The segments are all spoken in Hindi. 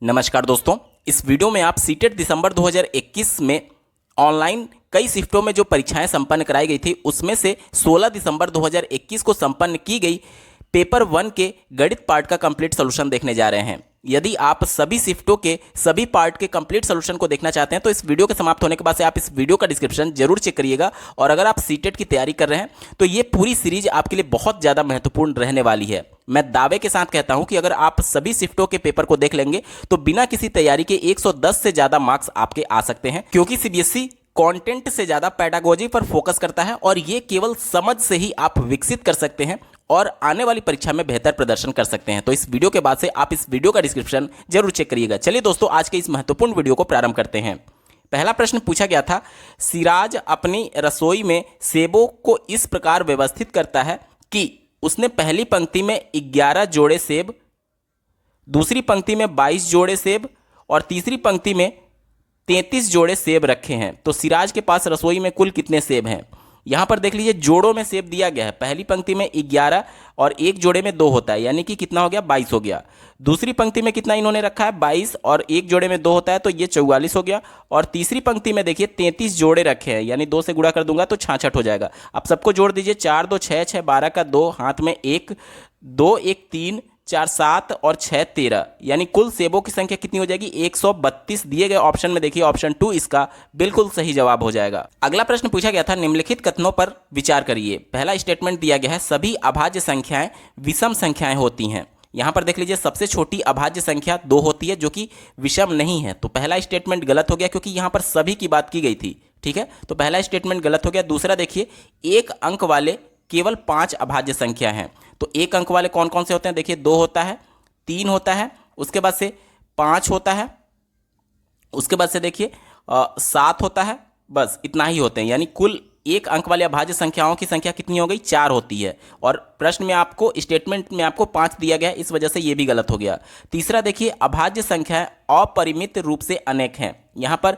नमस्कार दोस्तों, इस वीडियो में आप सीटेट दिसंबर 2021 में ऑनलाइन कई शिफ्टों में जो परीक्षाएं संपन्न कराई गई थी उसमें से 16 दिसंबर 2021 को संपन्न की गई पेपर 1 के गणित पार्ट का कंप्लीट सॉल्यूशन देखने जा रहे हैं। यदि आप सभी शिफ्टों के सभी पार्ट के कंप्लीट सॉल्यूशन को देखना चाहते हैं तो इस वीडियो के समाप्त होने के बाद से आप इस वीडियो का डिस्क्रिप्शन जरूर चेक करिएगा। और अगर आप सीटेट की तैयारी कर रहे हैं तो ये पूरी सीरीज आपके लिए बहुत ज़्यादा महत्वपूर्ण रहने वाली है। मैं दावे के साथ कहता हूं कि अगर आप सभी शिफ्टों के पेपर को देख लेंगे तो बिना किसी तैयारी के 110 से ज़्यादा मार्क्स आपके आ सकते हैं, क्योंकि सीबीएसई कंटेंट से ज़्यादा पैडागोजी पर फोकस करता है और ये केवल समझ से ही आप विकसित कर सकते हैं और आने वाली परीक्षा में बेहतर प्रदर्शन कर सकते हैं। तो इस वीडियो के बाद से आप इस वीडियो का डिस्क्रिप्शन जरूर चेक करिएगा। चलिए दोस्तों, आज के इस महत्वपूर्ण वीडियो को प्रारंभ करते हैं। पहला प्रश्न पूछा गया था, सिराज अपनी रसोई में सेबों को इस प्रकार व्यवस्थित करता है कि उसने पहली पंक्ति में 11 जोड़े सेब, दूसरी पंक्ति में 22 जोड़े सेब और तीसरी पंक्ति में 33 जोड़े सेब रखे हैं। तो सिराज के पास रसोई में कुल कितने सेब हैं? यहाँ पर देख लीजिए, जोड़ों में सेब दिया गया है। पहली पंक्ति में 11 और एक जोड़े में 2 होता है, यानी कि कितना हो गया? 22 हो गया। दूसरी पंक्ति में कितना इन्होंने रखा है? 22 और एक जोड़े में 2 होता है, तो ये 44 हो गया। और तीसरी पंक्ति में देखिए 33 जोड़े रखे हैं, यानी 2 से गुणा कर दूंगा तो 66 हो जाएगा। अब सबको जोड़ दीजिए, 4 2 6 6 12 का 2, हाथ में 1 2 1 3 4 7 और 6 13, यानी कुल सेबों की संख्या कितनी हो जाएगी? 132 दिए गए ऑप्शन में देखिए ऑप्शन 2 इसका बिल्कुल सही जवाब हो जाएगा। अगला प्रश्न पूछा गया था, निम्नलिखित कथनों पर विचार करिए। पहला स्टेटमेंट दिया गया है, सभी अभाज्य संख्याएं विषम संख्याएं होती हैं। यहां पर देख लीजिए, सबसे छोटी अभाज्य संख्या 2 होती है जो कि विषम नहीं है। तो पहला स्टेटमेंट गलत हो गया क्योंकि यहां पर सभी की बात की गई थी। ठीक है, तो पहला स्टेटमेंट गलत हो गया। दूसरा देखिए, एक अंक वाले केवल 5 अभाज्य संख्या हैं। तो एक अंक वाले कौन कौन से होते हैं? देखिए, 2 होता है, 3 होता है, उसके बाद से 5 होता है, उसके बाद से देखिए 7 होता है। बस इतना ही होते हैं, यानी कुल एक अंक वाले अभाज्य संख्याओं की संख्या कितनी हो गई? 4 होती है। और प्रश्न में आपको, स्टेटमेंट में आपको 5 दिया गया है, इस वजह से ये भी गलत हो गया। तीसरा देखिए, अभाज्य संख्याएं अपरिमित रूप से अनेक हैं। यहां पर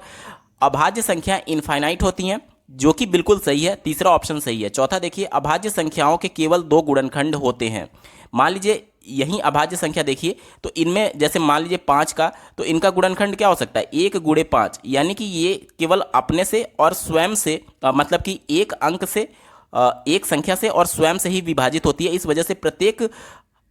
अभाज्य संख्याएं इनफाइनाइट होती हैं, जो कि बिल्कुल सही है, तीसरा ऑप्शन सही है। चौथा देखिए, अभाज्य संख्याओं के केवल 2 गुणनखंड होते हैं। मान लीजिए यही अभाज्य संख्या देखिए, तो इनमें जैसे मान लीजिए 5 का, तो इनका गुणनखंड क्या हो सकता है? 1 गुणे 5, यानी कि ये केवल अपने से और स्वयं से मतलब कि एक अंक से, एक संख्या से और स्वयं से ही विभाजित होती है। इस वजह से प्रत्येक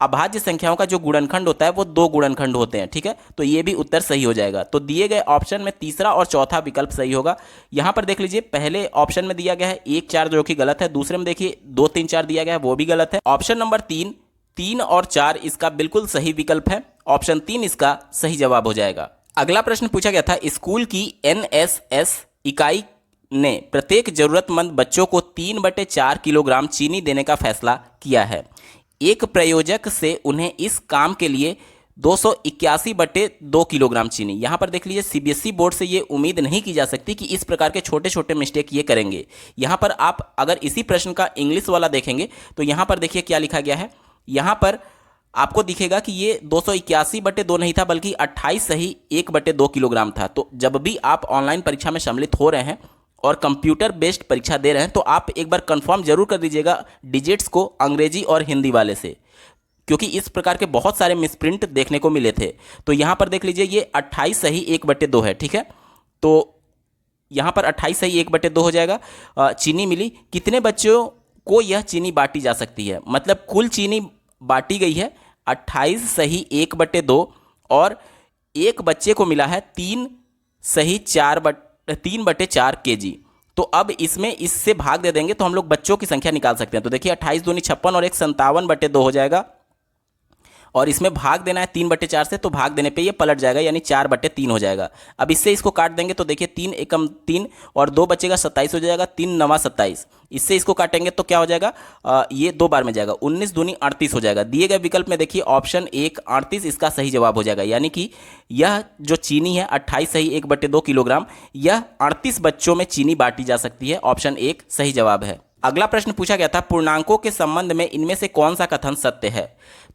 अभाज्य संख्याओं का जो गुणनखंड होता है वो 2 गुणनखंड होते हैं। ठीक है, तो ये भी उत्तर सही हो जाएगा। तो दिए गए ऑप्शन में तीसरा और चौथा विकल्प सही होगा। यहां पर देख लीजिए, पहले ऑप्शन में दिया गया है 1 4 जो कि गलत है। दूसरे में देखिए 2 3 4 दिया गया है, वो भी गलत है। ऑप्शन नंबर 3 3 और 4 इसका बिल्कुल सही विकल्प है। ऑप्शन 3 इसका सही जवाब हो जाएगा। अगला प्रश्न पूछा गया था, स्कूल की एनएसएस इकाई ने प्रत्येक जरूरतमंद बच्चों को 3/4 किलोग्राम चीनी देने का फैसला किया है। एक प्रयोजक से उन्हें इस काम के लिए 281/2 किलोग्राम चीनी। यहां पर देख लीजिए, सीबीएसई बोर्ड से ये उम्मीद नहीं की जा सकती कि इस प्रकार के छोटे छोटे मिस्टेक ये करेंगे। यहां पर आप अगर इसी प्रश्न का इंग्लिश वाला देखेंगे तो यहां पर देखिए क्या लिखा गया है। यहां पर आपको दिखेगा कि ये 281/2 नहीं था, बल्कि 28 सही 1/2 किलोग्राम था। तो जब भी आप ऑनलाइन परीक्षा में सम्मिलित हो रहे हैं और कंप्यूटर बेस्ड परीक्षा दे रहे हैं तो आप एक बार कंफर्म जरूर कर दीजिएगा डिजिट्स को अंग्रेजी और हिंदी वाले से, क्योंकि इस प्रकार के बहुत सारे मिसप्रिंट देखने को मिले थे। तो यहां पर देख लीजिए, ये 28 सही 1/2 है। ठीक है, तो यहां पर 28 सही 1/2 हो जाएगा। चीनी मिली, कितने बच्चों को यह चीनी बांटी जा सकती है? मतलब कुल चीनी बांटी गई है 28 सही 1/2 और एक बच्चे को मिला है 3 सही 3/4 kg। तो अब इसमें इससे भाग दे देंगे तो हम लोग बच्चों की संख्या निकाल सकते हैं। तो देखिए 28 दूनी 56 और 1 57/2 हो जाएगा। और इसमें भाग देना है 3/4 से, तो भाग देने पे ये पलट जाएगा, यानी 4/3 हो जाएगा। अब इससे इसको काट देंगे तो देखिए 3 एकम 3 और 2 बचेगा, 27 हो जाएगा। 3 9 27, इससे इसको काटेंगे तो क्या हो जाएगा? ये 2 बार में जाएगा, 19 दूनी 38 हो जाएगा। दिए गए विकल्प में देखिए ऑप्शन 1 38 इसका सही जवाब हो जाएगा, यानी कि यह जो चीनी है 28 सही 1/2 किलोग्राम, यह 38 बच्चों में चीनी बांटी जा सकती है। ऑप्शन 1 सही जवाब है। अगला प्रश्न पूछा गया था, पूर्णांकों के संबंध में इनमें से कौन सा कथन सत्य है?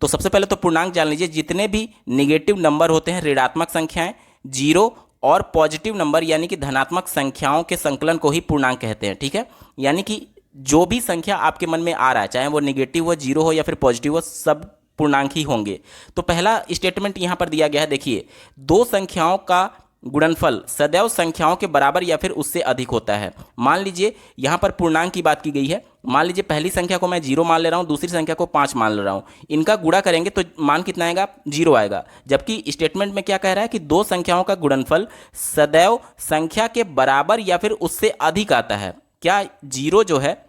तो सबसे पहले तो पूर्णांक जान लीजिए, जितने भी निगेटिव नंबर होते हैं, ऋणात्मक संख्याएं, 0 और पॉजिटिव नंबर यानी कि धनात्मक संख्याओं के संकलन को ही पूर्णांक कहते हैं। ठीक है, यानी कि जो भी संख्या आपके मन में आ रहा है, चाहे वो निगेटिव हो, 0 हो या फिर पॉजिटिव हो, सब पूर्णांक ही होंगे। तो पहला स्टेटमेंट यहाँ पर दिया गया है, देखिए, दो संख्याओं का गुणनफल सदैव संख्याओं के बराबर या फिर उससे अधिक होता है। मान लीजिए यहाँ पर पूर्णांक की बात की गई है, मान लीजिए पहली संख्या को मैं 0 मान ले रहा हूँ, दूसरी संख्या को 5 मान ले रहा हूँ, इनका गुणा करेंगे तो मान कितना आएगा, 0 आएगा। जबकि स्टेटमेंट में क्या कह रहा है कि दो संख्याओं का गुणनफल सदैव संख्या के बराबर या फिर उससे अधिक आता है। क्या 0 जो है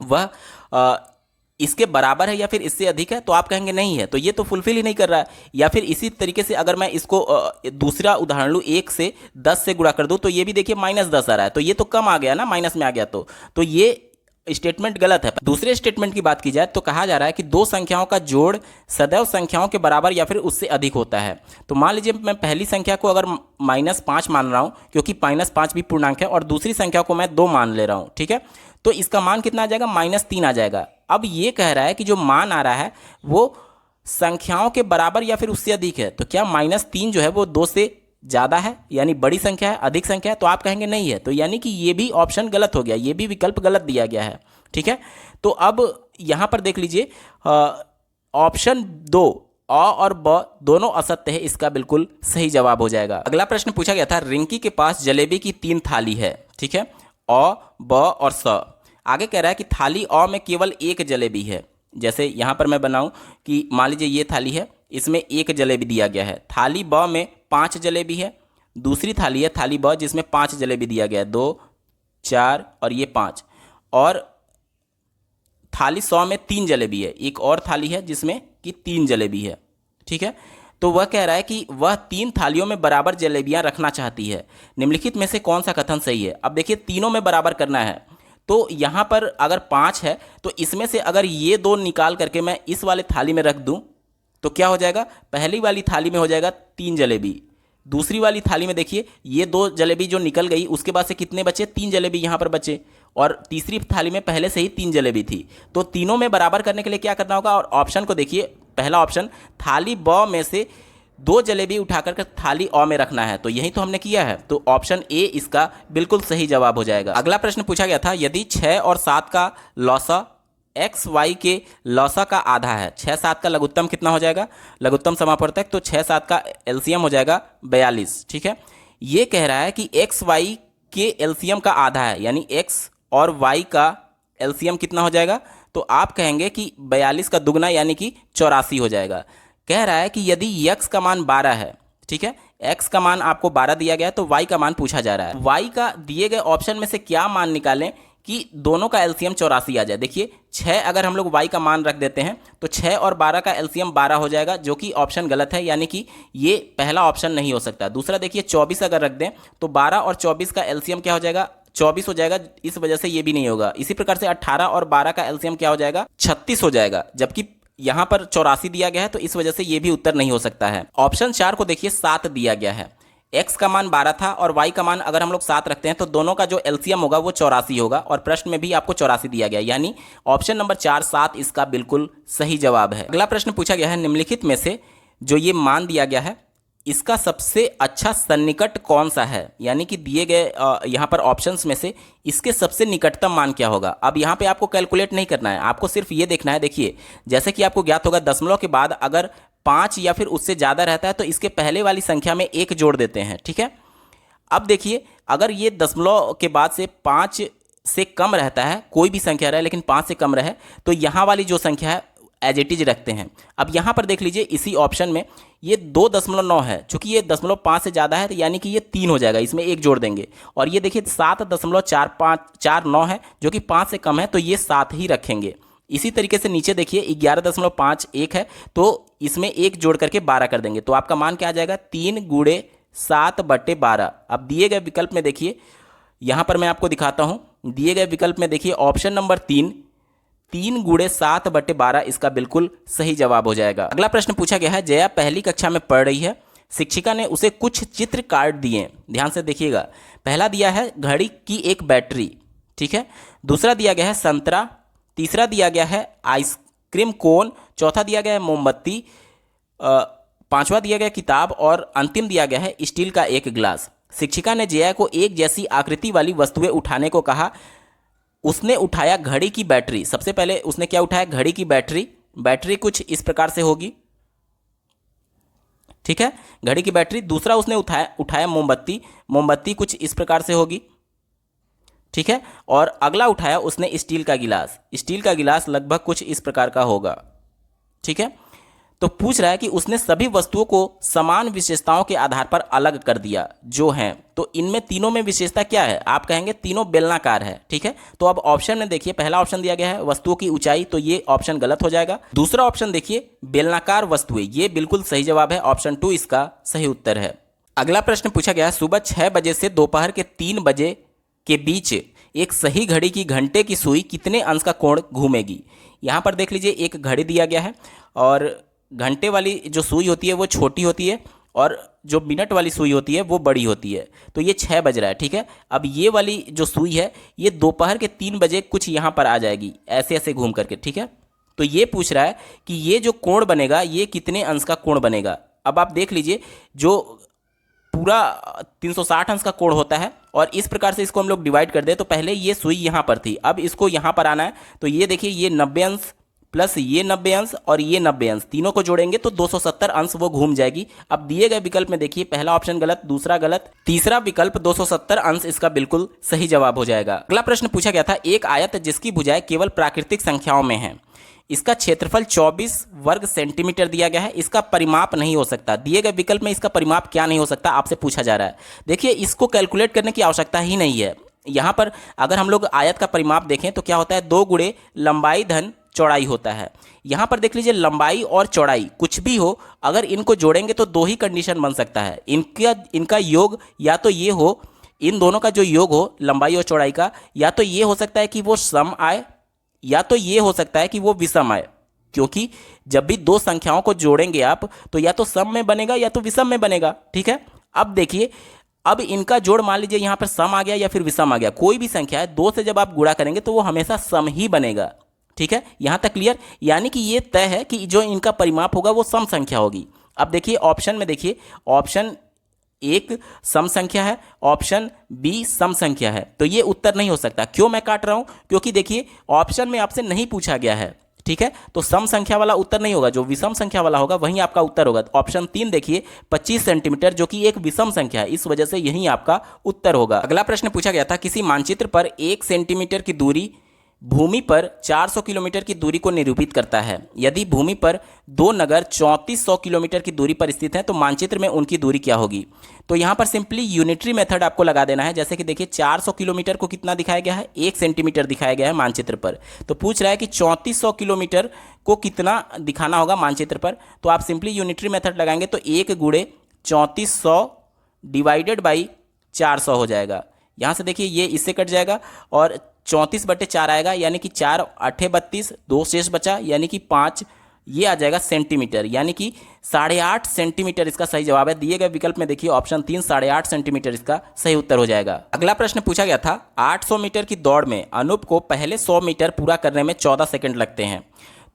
वह इसके बराबर है या फिर इससे अधिक है? तो आप कहेंगे नहीं है, तो ये तो फुलफिल ही नहीं कर रहा है। या फिर इसी तरीके से अगर मैं इसको दूसरा उदाहरण लूँ, 1 से 10 से गुणा कर दूँ तो ये भी देखिए -10 आ रहा है, तो ये तो कम आ गया ना, माइनस में आ गया, तो ये स्टेटमेंट गलत है। दूसरे स्टेटमेंट की बात की जाए तो कहा जा रहा है कि दो संख्याओं का जोड़ सदैव संख्याओं के बराबर या फिर उससे अधिक होता है। तो मान लीजिए मैं पहली संख्या को अगर -5 मान रहा हूँ, क्योंकि -5 भी पूर्णांक है, और दूसरी संख्या को मैं 2 मान ले रहा हूँ, ठीक है, तो इसका मान कितना आ जाएगा, -3 आ जाएगा। अब ये कह रहा है कि जो मान आ रहा है वो संख्याओं के बराबर या फिर उससे अधिक है। तो क्या -3 जो है वो 2 से ज़्यादा है, यानी बड़ी संख्या है, अधिक संख्या है? तो आप कहेंगे नहीं है, तो यानी कि ये भी ऑप्शन गलत हो गया, ये भी विकल्प गलत दिया गया है, ठीक है। तो अब यहाँ पर देख लीजिए, ऑप्शन 2 अ और ब दोनों असत्य है, इसका बिल्कुल सही जवाब हो जाएगा। अगला प्रश्न पूछा गया था, रिंकी के पास जलेबी की 3 थाली है, ठीक है, अ, ब और स। आगे कह रहा है कि थाली अ में केवल 1 जलेबी है। जैसे यहाँ पर मैं बनाऊँ कि मान लीजिए ये थाली है, इसमें 1 जलेबी दिया गया है। थाली ब में 5 जलेबी है, दूसरी थाली है थाली ब जिसमें 5 जलेबी दिया गया है, 2, 4 और ये 5, और थाली 100 में 3 जलेबी है, एक और थाली है जिसमें कि 3 जलेबी है, ठीक है। तो वह कह रहा है कि वह 3 थालियों में बराबर जलेबियां रखना चाहती है, निम्नलिखित में से कौन सा कथन सही है? अब देखिए, तीनों में बराबर करना है, तो यहाँ पर अगर 5 है तो इसमें से अगर ये 2 निकाल करके मैं इस वाले थाली में रख दूँ तो क्या हो जाएगा, पहली वाली थाली में हो जाएगा 3 जलेबी, दूसरी वाली थाली में देखिए ये 2 जलेबी जो निकल गई, उसके बाद से कितने बचे, 3 जलेबी यहाँ पर बचे, और तीसरी थाली में पहले से ही 3 जलेबी थी। तो तीनों में बराबर करने के लिए क्या करना होगा, और ऑप्शन को देखिए, पहला ऑप्शन थाली ब में से 2 जलेबी उठाकर के थाली अ में रखना है, तो यही तो हमने किया है, तो ऑप्शन ए इसका बिल्कुल सही जवाब हो जाएगा। अगला प्रश्न पूछा गया था, यदि 6 और 7 का लौसा एक्स वाई के लौसा का आधा है, 6-7 का लघुत्तम कितना हो जाएगा, लघुत्तम समापवर्तक, तो 6-7 का एलसीएम हो जाएगा 42, ठीक है। ये कह रहा है कि एक्स वाई के एलसीएम का आधा है, यानी एक्स और वाई का एलसीएम कितना हो जाएगा, तो आप कहेंगे कि 42 का दुगना यानी कि 84 हो जाएगा। कह रहा है कि यदि x का मान 12 है, ठीक है, x का मान आपको 12 दिया गया है, तो y का मान पूछा जा रहा है। y का दिए गए ऑप्शन में से क्या मान निकालें कि दोनों का एलसीएम 84 आ जाए। देखिए 6 अगर हम लोग y का मान रख देते हैं तो 6 और 12 का एलसीएम 12 हो जाएगा, जो कि ऑप्शन गलत है, यानी कि ये पहला ऑप्शन नहीं हो सकता। दूसरा देखिए 24 अगर रख दें तो 12 और 24 का एलसीएम क्या हो जाएगा, 24 हो जाएगा, इस वजह से ये भी नहीं होगा। इसी प्रकार से 18 और 12 का एलसीएम क्या हो जाएगा, 36 हो जाएगा, जबकि यहाँ पर 84 दिया गया है, तो इस वजह से ये भी उत्तर नहीं हो सकता है। ऑप्शन 4 को देखिए 7 दिया गया है, x का मान 12 था और y का मान अगर हम लोग 7 रखते हैं तो दोनों का जो एलसीएम होगा वो 84 होगा, और प्रश्न में भी आपको 84 दिया गया, यानी ऑप्शन नंबर 4 7 इसका बिल्कुल सही जवाब है। अगला प्रश्न पूछा गया है, निम्नलिखित में से जो ये मान दिया गया है इसका सबसे अच्छा सन्निकट कौन सा है, यानी कि दिए गए यहाँ पर ऑप्शंस में से इसके सबसे निकटतम मान क्या होगा। अब यहाँ पे आपको कैलकुलेट नहीं करना है, आपको सिर्फ ये देखना है। देखिए जैसे कि आपको ज्ञात होगा, दशमलव के बाद अगर 5 या फिर उससे ज़्यादा रहता है तो इसके पहले वाली संख्या में 1 जोड़ देते हैं, ठीक है। अब देखिए अगर ये दशमलव के बाद से 5 से कम रहता है, कोई भी संख्या रहे लेकिन 5 से कम रहे, तो यहाँ वाली जो संख्या है एज इट इज रखते हैं। अब यहाँ पर देख लीजिए इसी ऑप्शन में ये 2.9 है, चूंकि ये 0.5 से ज़्यादा है तो यानी कि ये 3 हो जाएगा, इसमें 1 जोड़ देंगे। और ये देखिए 7.4549 है जो कि 5 से कम है, तो ये 7 ही रखेंगे। इसी तरीके से नीचे देखिए 11.51 है, तो इसमें 1 जोड़ करके 12 कर देंगे, तो आपका मान क्या आ जाएगा, 3 गुणे 7/12। अब दिए गए विकल्प में देखिए, यहाँ पर मैं आपको दिखाता हूँ, दिए गए विकल्प में देखिए ऑप्शन नंबर 3 गुणे 7/12 इसका बिल्कुल सही जवाब हो जाएगा। अगला प्रश्न पूछा गया है, जया पहली कक्षा में पढ़ रही है, शिक्षिका ने उसे कुछ चित्र कार्ड दिए, ध्यान से देखिएगा। पहला दिया है घड़ी की एक बैटरी, ठीक है, दूसरा दिया गया है संतरा, तीसरा दिया गया है आइसक्रीम कोन, चौथा दिया गया है मोमबत्ती, पांचवा दिया गया किताब, और अंतिम दिया गया है स्टील का एक गिलास। शिक्षिका ने जया को एक जैसी आकृति वाली वस्तुएं उठाने को कहा, उसने उठाया घड़ी की बैटरी। सबसे पहले उसने क्या उठाया, घड़ी की बैटरी, बैटरी कुछ इस प्रकार से होगी, ठीक है, घड़ी की बैटरी। दूसरा उसने उठाया मोमबत्ती, मोमबत्ती कुछ इस प्रकार से होगी, ठीक है। और अगला उठाया उसने स्टील का गिलास, स्टील का गिलास लगभग कुछ इस प्रकार का होगा, ठीक है। तो पूछ रहा है कि उसने सभी वस्तुओं को समान विशेषताओं के आधार पर अलग कर दिया जो हैं, तो इनमें तीनों में विशेषता क्या है? आप कहेंगे तीनों बेलनाकार है, ठीक है। तो अब ऑप्शन में देखिए, पहला ऑप्शन दिया गया है वस्तुओं की ऊंचाई, तो ये ऑप्शन गलत हो जाएगा। दूसरा ऑप्शन देखिए बेलनाकार वस्तुएं, ये बिल्कुल सही जवाब है, ऑप्शन 2 इसका सही उत्तर है। अगला प्रश्न पूछा गया, सुबह 6 बजे से दोपहर के 3 बजे के बीच एक सही घड़ी की घंटे की सुई कितने अंश का कोण घूमेगी? यहाँ पर देख लीजिए, एक घड़ी दिया गया है और घंटे वाली जो सुई होती है वो छोटी होती है और जो मिनट वाली सुई होती है वो बड़ी होती है। तो ये 6 बज रहा है, ठीक है। अब ये वाली जो सुई है ये दोपहर के 3 बजे कुछ यहाँ पर आ जाएगी, ऐसे ऐसे घूम करके, ठीक है। तो ये पूछ रहा है कि ये जो कोण बनेगा ये कितने अंश का कोण बनेगा। अब आप देख लीजिए, जो पूरा 360 अंश का कोण होता है और इस प्रकार से इसको हम लोग डिवाइड कर दे, तो पहले ये सुई यहाँ पर थी, अब इसको यहाँ पर आना है, तो ये देखिए ये 90 अंश प्लस ये 90 अंश और ये 90 अंश, तीनों को जोड़ेंगे तो 270 अंश वो घूम जाएगी। अब दिए गए विकल्प में देखिए, पहला ऑप्शन गलत, दूसरा गलत, तीसरा विकल्प 270 अंश इसका बिल्कुल सही जवाब हो जाएगा। अगला प्रश्न पूछा गया था, एक आयत जिसकी भुजाएं केवल प्राकृतिक संख्याओं में है, इसका क्षेत्रफल 24 वर्ग सेंटीमीटर दिया गया है, इसका परिमाप नहीं हो सकता। दिए गए विकल्प में इसका परिमाप क्या नहीं हो सकता आपसे पूछा जा रहा है। देखिए, इसको कैलकुलेट करने की आवश्यकता ही नहीं है। यहाँ पर अगर हम लोग आयत का परिमाप देखें तो क्या होता है, 2 गुणे लंबाई धन चौड़ाई होता है। यहाँ पर देख लीजिए, लंबाई और चौड़ाई कुछ भी हो, अगर इनको जोड़ेंगे तो 2 ही कंडीशन बन सकता है। इनका योग या तो ये हो, इन दोनों का जो योग हो लंबाई और चौड़ाई का, या तो ये हो सकता है कि वो सम आए, या तो ये हो सकता है कि वो विषम आए। क्योंकि जब भी 2 संख्याओं को जोड़ेंगे आप, तो या तो सम में बनेगा या तो विषम में बनेगा, ठीक है। अब देखिए, अब इनका जोड़ मान लीजिए यहाँ पर सम आ गया या फिर विषम आ गया, कोई भी संख्या है 2 से जब आप गुणा करेंगे तो वो हमेशा सम ही बनेगा, ठीक है। यहाँ तक क्लियर? यानी कि ये तय है कि जो इनका परिमाप होगा वो सम संख्या होगी। अब देखिए ऑप्शन में, देखिए ऑप्शन 1 सम संख्या है, ऑप्शन बी सम संख्या है, तो ये उत्तर नहीं हो सकता। क्यों मैं काट रहा हूँ? क्योंकि देखिए ऑप्शन में आपसे नहीं पूछा गया है, ठीक है, तो सम संख्या वाला उत्तर नहीं होगा, जो विषम संख्या वाला होगा वहीं आपका उत्तर होगा। ऑप्शन 3 देखिए 25 सेंटीमीटर, जो कि एक विषम संख्या है, इस वजह से यही आपका उत्तर होगा। अगला प्रश्न पूछा गया था, किसी मानचित्र पर 1 सेंटीमीटर की दूरी भूमि पर 400 किलोमीटर की दूरी को निरूपित करता है। यदि भूमि पर 2 नगर 3400 किलोमीटर की दूरी पर स्थित हैं तो मानचित्र में उनकी दूरी क्या होगी? तो यहाँ पर सिंपली यूनिटरी मेथड आपको लगा देना है। जैसे कि देखिए 400 किलोमीटर को कितना दिखाया गया है, 1 सेंटीमीटर दिखाया गया है मानचित्र पर, तो पूछ रहा है कि 3400 किलोमीटर को कितना दिखाना होगा मानचित्र पर। तो आप सिंपली यूनिटरी मेथड लगाएंगे तो 1 गुणे 3400 डिवाइडेड बाई 400 हो जाएगा। यहाँ से देखिए ये इससे कट जाएगा और 34/4 आएगा, यानी कि 4 8 32, 2 शेष बचा यानी कि 5, ये आ जाएगा सेंटीमीटर, यानी कि 8.5 सेंटीमीटर इसका सही जवाब है। दिए गए विकल्प में देखिए ऑप्शन 3 8.5 सेंटीमीटर इसका सही उत्तर हो जाएगा। अगला प्रश्न पूछा गया था, 800 मीटर की दौड़ में अनूप को पहले 100 मीटर पूरा करने में 14 सेकंड लगते हैं।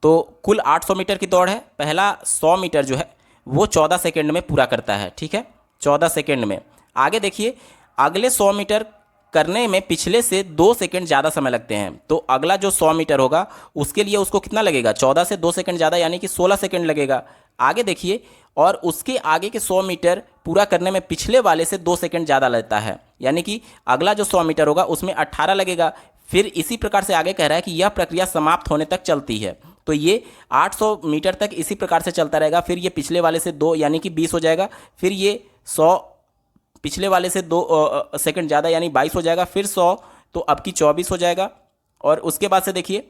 तो कुल 800 मीटर की दौड़ है, पहला 100 मीटर जो है वो 14 सेकंड में पूरा करता है, ठीक है, 14 सेकंड में। आगे देखिए, अगले 100 मीटर करने में पिछले से 2 सेकंड ज़्यादा समय लगते हैं, तो अगला जो 100 मीटर होगा उसके लिए उसको कितना लगेगा, 14 से 2 सेकंड ज़्यादा यानी कि 16 सेकंड लगेगा। आगे देखिए, और उसके आगे के 100 मीटर पूरा करने में पिछले वाले से 2 सेकंड ज़्यादा लगता है, यानी कि अगला जो 100 मीटर होगा उसमें 18 लगेगा। फिर इसी प्रकार से आगे कह रहा है कि यह प्रक्रिया समाप्त होने तक चलती है, तो ये 800 मीटर तक इसी प्रकार से चलता रहेगा। फिर ये पिछले वाले से 2 यानी कि 20 हो जाएगा, फिर ये 100 पिछले वाले से 2 सेकंड ज़्यादा यानी 22 हो जाएगा, फिर 100 तो अब की 24 हो जाएगा, और उसके बाद से देखिए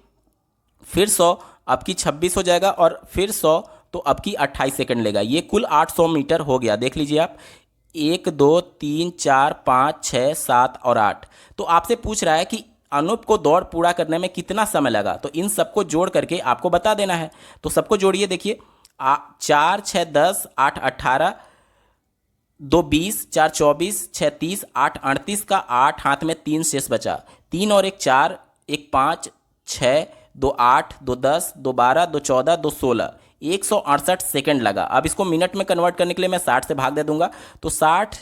फिर 100 अब की 26 हो जाएगा, और फिर 100 तो अब की 28 सेकंड लेगा। ये कुल 800 मीटर हो गया। देख लीजिए आप, 1 2 3 4 5 6 7 और 8। तो आपसे पूछ रहा है कि अनूप को दौड़ पूरा करने में कितना समय लगा, तो इन सबको जोड़ करके आपको बता देना है। तो सबको जोड़िए, देखिए 4 6 10 8 18, 2 20, 4 24, 6 30, 8 38 का 8 हाथ में 3 शेष बचा, 3 और 1 4, 1 5, 6, 2 8, 2 10, 2 12, 2 14, 2 16, 168 सेकंड लगा। अब इसको मिनट में कन्वर्ट करने के लिए मैं 60 से भाग दे दूंगा, तो 60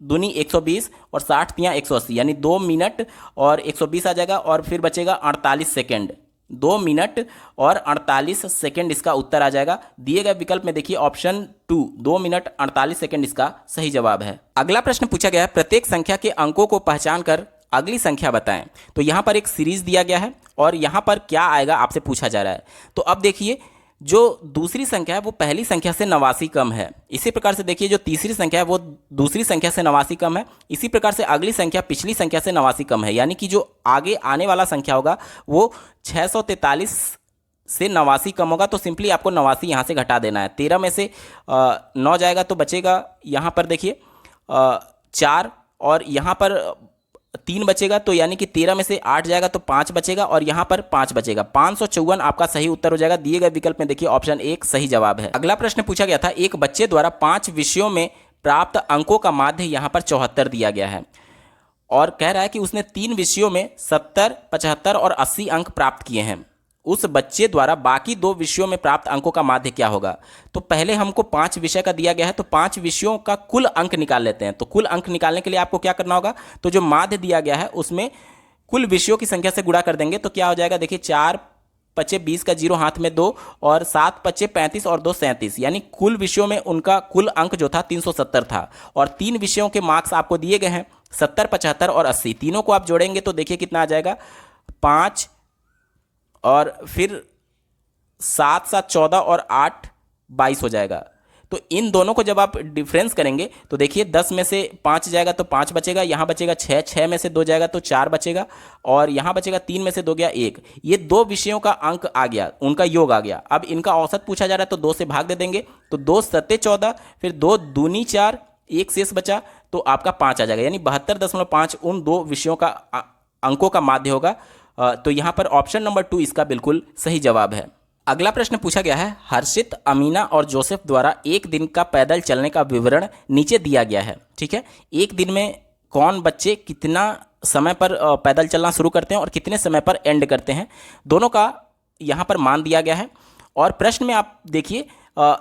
दूनी 120 और 60 तियाँ 180, यानी 2 मिनट और 120 आ जाएगा, और फिर बचेगा 48 सेकंड, 2 मिनट और 48 सेकेंड इसका उत्तर आ जाएगा। दिए गए विकल्प में देखिए ऑप्शन 2 2 मिनट 48 सेकेंड इसका सही जवाब है। अगला प्रश्न पूछा गया है, प्रत्येक संख्या के अंकों को पहचान कर अगली संख्या बताएं। तो यहाँ पर एक सीरीज दिया गया है और यहाँ पर क्या आएगा आपसे पूछा जा रहा है। तो अब देखिए जो दूसरी संख्या है वो पहली संख्या से 89 कम है। इसी प्रकार से देखिए जो तीसरी संख्या है वो दूसरी संख्या से 89 कम है। इसी प्रकार से अगली संख्या पिछली संख्या से 89 कम है, यानी कि जो आगे आने वाला संख्या होगा वो 643 से 89 कम होगा। तो सिंपली आपको 89 यहाँ से घटा देना है। 13 में से 9 जाएगा तो बचेगा यहाँ पर देखिए 4 और यहाँ पर 3 बचेगा, तो यानी कि 13 में से 8 जाएगा तो 5 बचेगा और यहाँ पर 5 बचेगा। 554 आपका सही उत्तर हो जाएगा। दिए गए विकल्प में देखिए ऑप्शन 1 सही जवाब है। अगला प्रश्न पूछा गया था, एक बच्चे द्वारा 5 विषयों में प्राप्त अंकों का माध्य यहाँ पर 74 दिया गया है और कह रहा है कि उसने 3 विषयों में 70, 75 और 80 अंक प्राप्त किए हैं। उस बच्चे द्वारा बाकी 2 विषयों में प्राप्त अंकों का माध्य क्या होगा। तो पहले हमको 5 विषय का दिया गया है तो 5 विषयों का कुल अंक निकाल लेते हैं। तो कुल अंक निकालने के लिए आपको क्या करना होगा, तो जो माध्य दिया गया है उसमें कुल विषयों की संख्या से गुणा कर देंगे तो क्या हो जाएगा, देखिए 4 पच्चे 20 का 0 हाथ में 2 और 7 पच्चे 35 और 2 37, यानी कुल विषयों में उनका कुल अंक जो था 370 था। और 3 विषयों के मार्क्स आपको दिए गए हैं 70, 75 और 80। तीनों को आप जोड़ेंगे तो देखिए कितना आ जाएगा, 5 और फिर 7 7 14 और 8 22 हो जाएगा। तो इन दोनों को जब आप डिफरेंस करेंगे तो देखिए 10 में से 5 जाएगा तो 5 बचेगा, यहाँ बचेगा 6, 6 में से 2 जाएगा तो 4 बचेगा और यहाँ बचेगा 3 में से 2 गया 1। ये 2 विषयों का अंक आ गया, उनका योग आ गया। अब इनका औसत पूछा जा रहा है तो 2 से भाग दे देंगे तो 2 सत्ते 14, फिर 2 दूनी 4, 1 शेष बचा तो आपका 5 आ जाएगा, यानी 72.5 उन 2 विषयों का अंकों का माध्य होगा। तो यहाँ पर ऑप्शन नंबर 2 इसका बिल्कुल सही जवाब है। अगला प्रश्न पूछा गया है, हर्षित, अमीना और जोसेफ द्वारा एक दिन का पैदल चलने का विवरण नीचे दिया गया है। ठीक है, एक दिन में कौन बच्चे कितना समय पर पैदल चलना शुरू करते हैं और कितने समय पर एंड करते हैं, दोनों का यहाँ पर मान दिया गया है। और प्रश्न में आप देखिए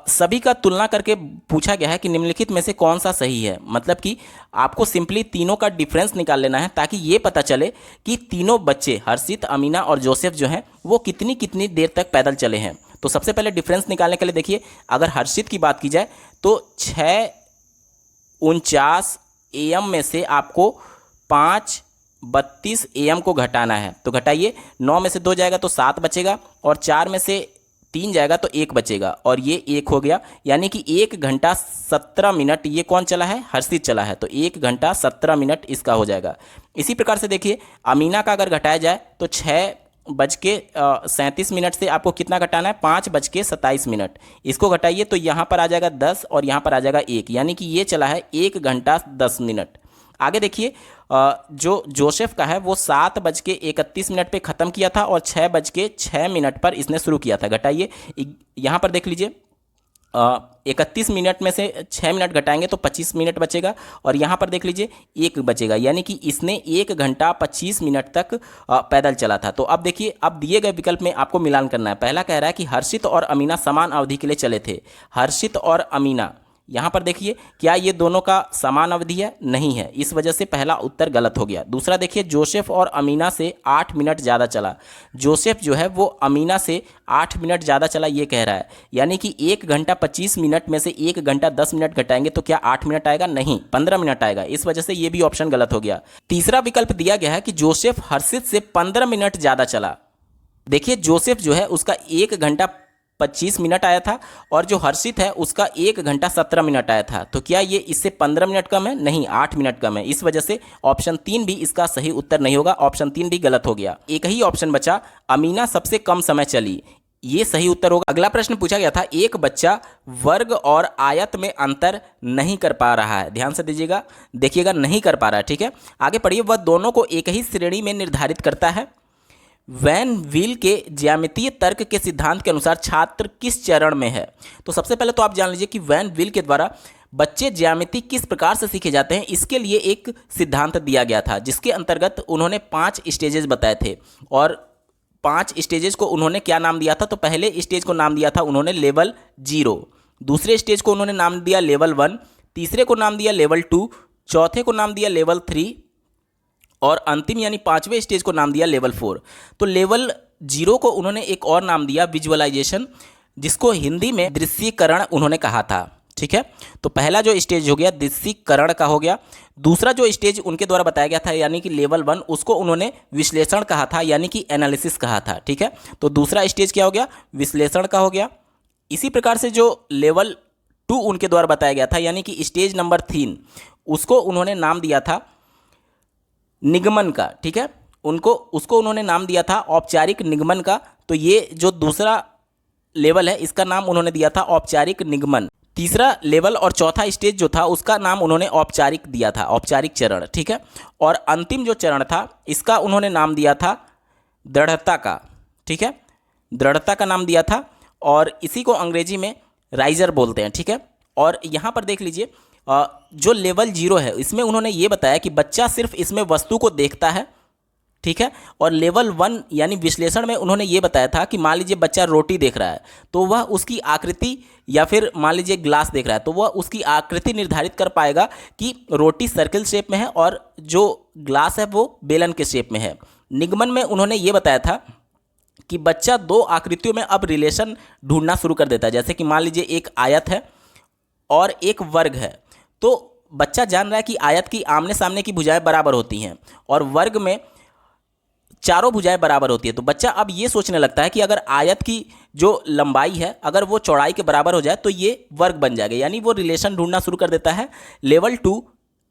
सभी का तुलना करके पूछा गया है कि निम्नलिखित में से कौन सा सही है। मतलब कि आपको सिंपली तीनों का डिफरेंस निकाल लेना है ताकि ये पता चले कि तीनों बच्चे हर्षित, अमीना और जोसेफ जो हैं वो कितनी कितनी देर तक पैदल चले हैं। तो सबसे पहले डिफरेंस निकालने के लिए देखिए, अगर हर्षित की बात की जाए तो 6:49 AM में से आपको 5:32 AM को घटाना है। तो घटाइए, 9 में से 2 जाएगा तो 7 बचेगा और 4 में से 3 जाएगा तो 1 बचेगा और ये 1 हो गया, यानी कि 1 घंटा 17 मिनट ये कौन चला है, हर्षित चला है। तो 1 घंटा 17 मिनट इसका हो जाएगा। इसी प्रकार से देखिए अमीना का अगर घटाया जाए तो 6:37 से आपको कितना घटाना है, 5:27 इसको घटाइए तो यहाँ पर आ जाएगा 10 और यहाँ पर आ जाएगा 1, यानी कि ये चला है 1 घंटा 10 मिनट। आगे देखिए जो जोसेफ का है वो 7:31 पे ख़त्म किया था और 6:06 पर इसने शुरू किया था। घटाइए, यहाँ पर देख लीजिए 31 मिनट में से 6 मिनट घटाएंगे तो 25 मिनट बचेगा और यहाँ पर देख लीजिए 1 बचेगा, यानी कि इसने 1 घंटा 25 मिनट तक पैदल चला था। तो अब देखिए, अब दिए गए विकल्प में आपको मिलान करना है। पहला कह रहा है कि हर्षित और अमीना समान अवधि के लिए चले थे। हर्षित और अमीना, यहाँ पर देखिए क्या ये दोनों का समान अवधि है, नहीं है, इस वजह से पहला उत्तर गलत हो गया। दूसरा देखिए, जोसेफ और अमीना से 8 मिनट ज़्यादा चला। जोसेफ जो है वो अमीना से 8 मिनट ज़्यादा चला, ये कह रहा है, यानी कि 1 घंटा 25 मिनट में से 1 घंटा 10 मिनट घटाएंगे तो क्या 8 मिनट आएगा, नहीं 15 मिनट आएगा। इस वजह से ये भी ऑप्शन गलत हो गया। तीसरा विकल्प दिया गया है कि जोसेफ हर्षित से 15 मिनट ज़्यादा चला। देखिए जोसेफ जो है उसका 1 घंटा 25 मिनट आया था और जो हर्षित है उसका 1 घंटा 17 मिनट आया था। तो क्या ये इससे 15 मिनट कम है, नहीं 8 मिनट कम है। इस वजह से ऑप्शन 3 भी इसका सही उत्तर नहीं होगा, ऑप्शन 3 भी गलत हो गया। एक ही ऑप्शन बचा, अमीना सबसे कम समय चली, ये सही उत्तर होगा। अगला प्रश्न पूछा गया था, एक बच्चा वर्ग और आयत में अंतर नहीं कर पा रहा है। ध्यान से दीजिएगा, देखिएगा नहीं कर पा रहा है, ठीक है। आगे पढ़िए, वह दोनों को एक ही श्रेणी में निर्धारित करता है। वैन व्हील के ज्यामितीय तर्क के सिद्धांत के अनुसार छात्र किस चरण में है। तो सबसे पहले तो आप जान लीजिए कि वैन व्हील के द्वारा बच्चे ज्यामिति किस प्रकार से सीखे जाते हैं, इसके लिए एक सिद्धांत दिया गया था जिसके अंतर्गत उन्होंने 5 स्टेजेस बताए थे और 5 स्टेजेस को उन्होंने क्या नाम दिया था। तो पहले स्टेज को नाम दिया था उन्होंने लेवल 0, दूसरे स्टेज को उन्होंने नाम दिया लेवल 1, तीसरे को नाम दिया लेवल 2, चौथे को नाम दिया लेवल 3 और अंतिम यानी 5वें स्टेज को नाम दिया लेवल 4। तो लेवल जीरो को उन्होंने एक और नाम दिया विजुअलाइजेशन, जिसको हिंदी में दृश्यीकरण उन्होंने कहा था। ठीक है, तो पहला जो स्टेज हो गया दृश्यीकरण का हो गया। दूसरा जो स्टेज उनके द्वारा बताया गया था यानी कि लेवल 1, उसको उन्होंने विश्लेषण कहा था यानी कि एनालिसिस कहा था। ठीक है, तो दूसरा स्टेज क्या हो गया, विश्लेषण का हो गया। इसी प्रकार से जो लेवल 2 उनके द्वारा बताया गया था यानी कि स्टेज नंबर 3, उसको उन्होंने नाम दिया था निगमन का। ठीक है, उसको उन्होंने नाम दिया था औपचारिक निगमन का। तो ये जो दूसरा लेवल है इसका नाम उन्होंने दिया था औपचारिक निगमन। तीसरा लेवल और चौथा स्टेज जो था उसका नाम उन्होंने औपचारिक दिया था, औपचारिक चरण। ठीक है, और अंतिम जो चरण था इसका उन्होंने नाम दिया था दृढ़ता का। ठीक है, दृढ़ता का नाम दिया था और इसी को अंग्रेजी में राइजर बोलते हैं। ठीक है, और यहाँ पर देख लीजिए जो लेवल 0 है इसमें उन्होंने ये बताया कि बच्चा सिर्फ इसमें वस्तु को देखता है। ठीक है, और लेवल 1 यानी विश्लेषण में उन्होंने ये बताया था कि मान लीजिए बच्चा रोटी देख रहा है तो वह उसकी आकृति, या फिर मान लीजिए ग्लास देख रहा है तो वह उसकी आकृति निर्धारित कर पाएगा कि रोटी सर्कल शेप में है और जो ग्लास है वो बेलन के शेप में है। निगमन में उन्होंने ये बताया था कि बच्चा 2 आकृतियों में अब रिलेशन ढूंढना शुरू कर देता है। जैसे कि मान लीजिए एक आयत है और एक वर्ग है, तो बच्चा जान रहा है कि आयत की आमने सामने की भुजाएं बराबर होती हैं और वर्ग में चारों भुजाएं बराबर होती है। तो बच्चा अब ये सोचने लगता है कि अगर आयत की जो लंबाई है अगर वो चौड़ाई के बराबर हो जाए तो ये वर्ग बन जाएगा, यानी वो रिलेशन ढूंढना शुरू कर देता है लेवल 2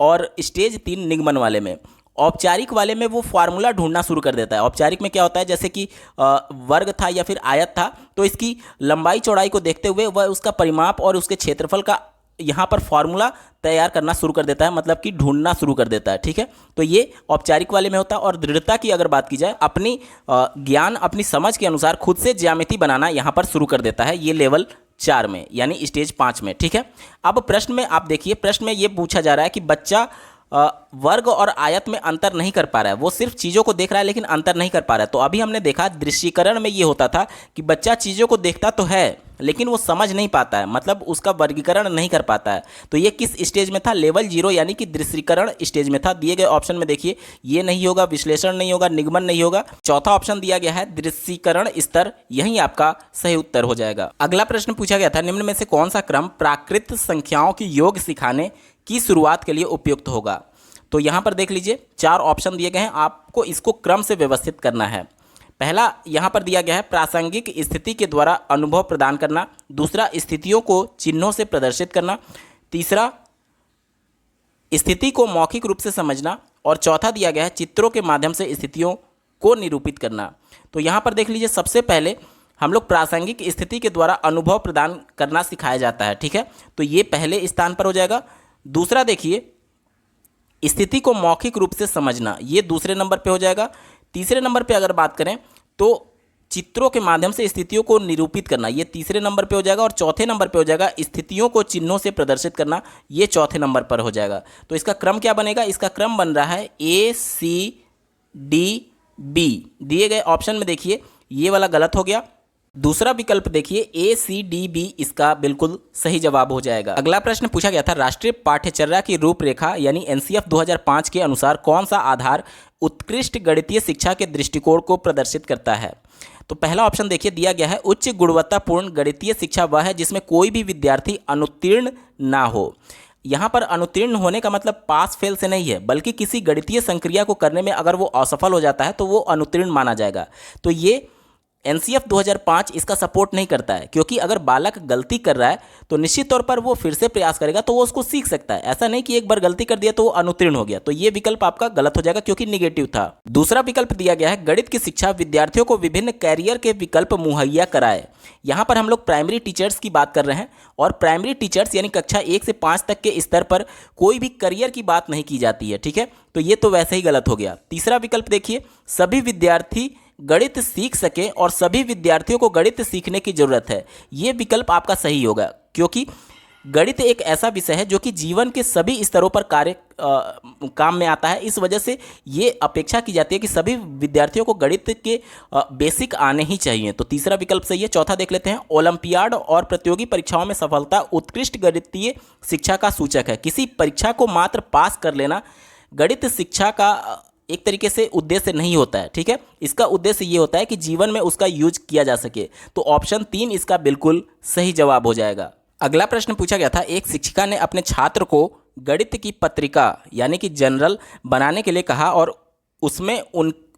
और स्टेज 3 निगमन वाले में। औपचारिक वाले में वो फार्मूला ढूंढना शुरू कर देता है। औपचारिक में क्या होता है, जैसे कि वर्ग था या फिर आयत था तो इसकी लंबाई चौड़ाई को देखते हुए वह उसका परिमाप और उसके क्षेत्रफल का यहाँ पर फॉर्मूला तैयार करना शुरू कर देता है, मतलब कि ढूंढना शुरू कर देता है। ठीक है, तो ये औपचारिक वाले में होता है। और दृढ़ता की अगर बात की जाए, अपनी ज्ञान अपनी समझ के अनुसार खुद से ज्यामिति बनाना यहाँ पर शुरू कर देता है, ये लेवल 4 में यानी स्टेज 5 में। ठीक है, अब प्रश्न में आप देखिए, प्रश्न में ये पूछा जा रहा है कि बच्चा वर्ग और आयत में अंतर नहीं कर पा रहा है, वो सिर्फ चीज़ों को देख रहा है लेकिन अंतर नहीं कर पा रहा है। तो अभी हमने देखा दृश्यीकरण में ये होता था कि बच्चा चीज़ों को देखता तो है लेकिन वो समझ नहीं पाता है, मतलब उसका वर्गीकरण नहीं कर पाता है। तो ये किस स्टेज में था, लेवल 0 यानी कि दृश्यीकरण स्टेज में था। दिए गए ऑप्शन में देखिए ये नहीं होगा, विश्लेषण नहीं होगा, निगमन नहीं होगा। चौथा ऑप्शन दिया गया है दृश्यीकरण स्तर, यही आपका सही उत्तर हो जाएगा। अगला प्रश्न पूछा गया था निम्न में से कौन सा क्रम प्राकृत संख्याओं की योग सिखाने की शुरुआत के लिए उपयुक्त होगा। तो यहाँ पर देख लीजिए 4 ऑप्शन दिए गए हैं, आपको इसको क्रम से व्यवस्थित करना है। पहला यहाँ पर दिया गया है प्रासंगिक स्थिति के द्वारा अनुभव प्रदान करना, दूसरा स्थितियों को चिन्हों से प्रदर्शित करना, तीसरा स्थिति को मौखिक रूप से समझना और चौथा दिया गया है चित्रों के माध्यम से स्थितियों को निरूपित करना। तो यहाँ पर देख लीजिए सबसे पहले हम लोग प्रासंगिक स्थिति के द्वारा अनुभव प्रदान करना सिखाया जाता है। ठीक है, तो ये पहले स्थान पर हो जाएगा। दूसरा देखिए स्थिति को मौखिक रूप से समझना, ये दूसरे नंबर पे हो जाएगा। तीसरे नंबर पे अगर बात करें तो चित्रों के माध्यम से स्थितियों को निरूपित करना, ये तीसरे नंबर पे हो जाएगा। और चौथे नंबर पे हो जाएगा स्थितियों को चिन्हों से प्रदर्शित करना, ये चौथे नंबर पर हो जाएगा। तो इसका क्रम क्या बनेगा, इसका क्रम बन रहा है ACDB। दिए गए ऑप्शन में देखिए ये वाला गलत हो गया, दूसरा विकल्प देखिए ACDB इसका बिल्कुल सही जवाब हो जाएगा। अगला प्रश्न पूछा गया था राष्ट्रीय पाठ्यचर्या की रूपरेखा यानी NCF 2005 के अनुसार कौन सा आधार उत्कृष्ट गणितीय शिक्षा के दृष्टिकोण को प्रदर्शित करता है। तो पहला ऑप्शन देखिए दिया गया है उच्च गुणवत्तापूर्ण गणितीय शिक्षा वह है जिसमें कोई भी विद्यार्थी अनुत्तीर्ण ना हो। यहाँ पर अनुत्तीर्ण होने का मतलब पास फेल से नहीं है, बल्कि किसी गणितीय संक्रिया को करने में अगर वो असफल हो जाता है तो वो अनुत्तीर्ण माना जाएगा। तो ये NCF 2005 इसका सपोर्ट नहीं करता है, क्योंकि अगर बालक गलती कर रहा है तो निश्चित तौर पर वो फिर से प्रयास करेगा तो वो उसको सीख सकता है। ऐसा नहीं कि एक बार गलती कर दिया तो वो अनुत्तीर्ण हो गया। तो ये विकल्प आपका गलत हो जाएगा क्योंकि निगेटिव था। दूसरा विकल्प दिया गया है गणित की शिक्षा विद्यार्थियों को विभिन्न कैरियर के विकल्प मुहैया कराए। यहाँ पर हम लोग प्राइमरी टीचर्स की बात कर रहे हैं और प्राइमरी टीचर्स यानी कक्षा 1 से 5 तक के स्तर पर कोई भी करियर की बात नहीं की जाती है। ठीक है, तो ये तो वैसे ही गलत हो गया। तीसरा विकल्प देखिए सभी विद्यार्थी गणित सीख सके और सभी विद्यार्थियों को गणित सीखने की जरूरत है, ये विकल्प आपका सही होगा, क्योंकि गणित एक ऐसा विषय है जो कि जीवन के सभी स्तरों पर काम में आता है। इस वजह से ये अपेक्षा की जाती है कि सभी विद्यार्थियों को गणित के बेसिक आने ही चाहिए। तो तीसरा विकल्प सही है। चौथा देख लेते हैं ओलंपियाड और प्रतियोगी परीक्षाओं में सफलता उत्कृष्ट गणितीय शिक्षा का सूचक है। किसी परीक्षा को मात्र पास कर लेना गणित शिक्षा का एक तरीके से उद्देश्य नहीं होता है, ठीक है। इसका उद्देश्य ये होता है कि जीवन में उसका यूज किया जा सके। तो ऑप्शन 3 इसका बिल्कुल सही जवाब हो जाएगा। अगला प्रश्न पूछा गया था, एक शिक्षिका ने अपने छात्र को गणित की पत्रिका यानी कि जनरल बनाने के लिए कहा और उसमें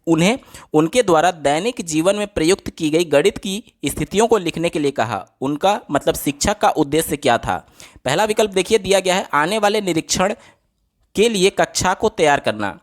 उन्हें उनके द्वारा दैनिक जीवन में प्रयुक्त की गई गणित की स्थितियों को लिखने के लिए कहा। उनका मतलब शिक्षक का उद्देश्य क्या था? पहला विकल्प देखिए दिया गया है, आने वाले निरीक्षण के लिए कक्षा को तैयार करना।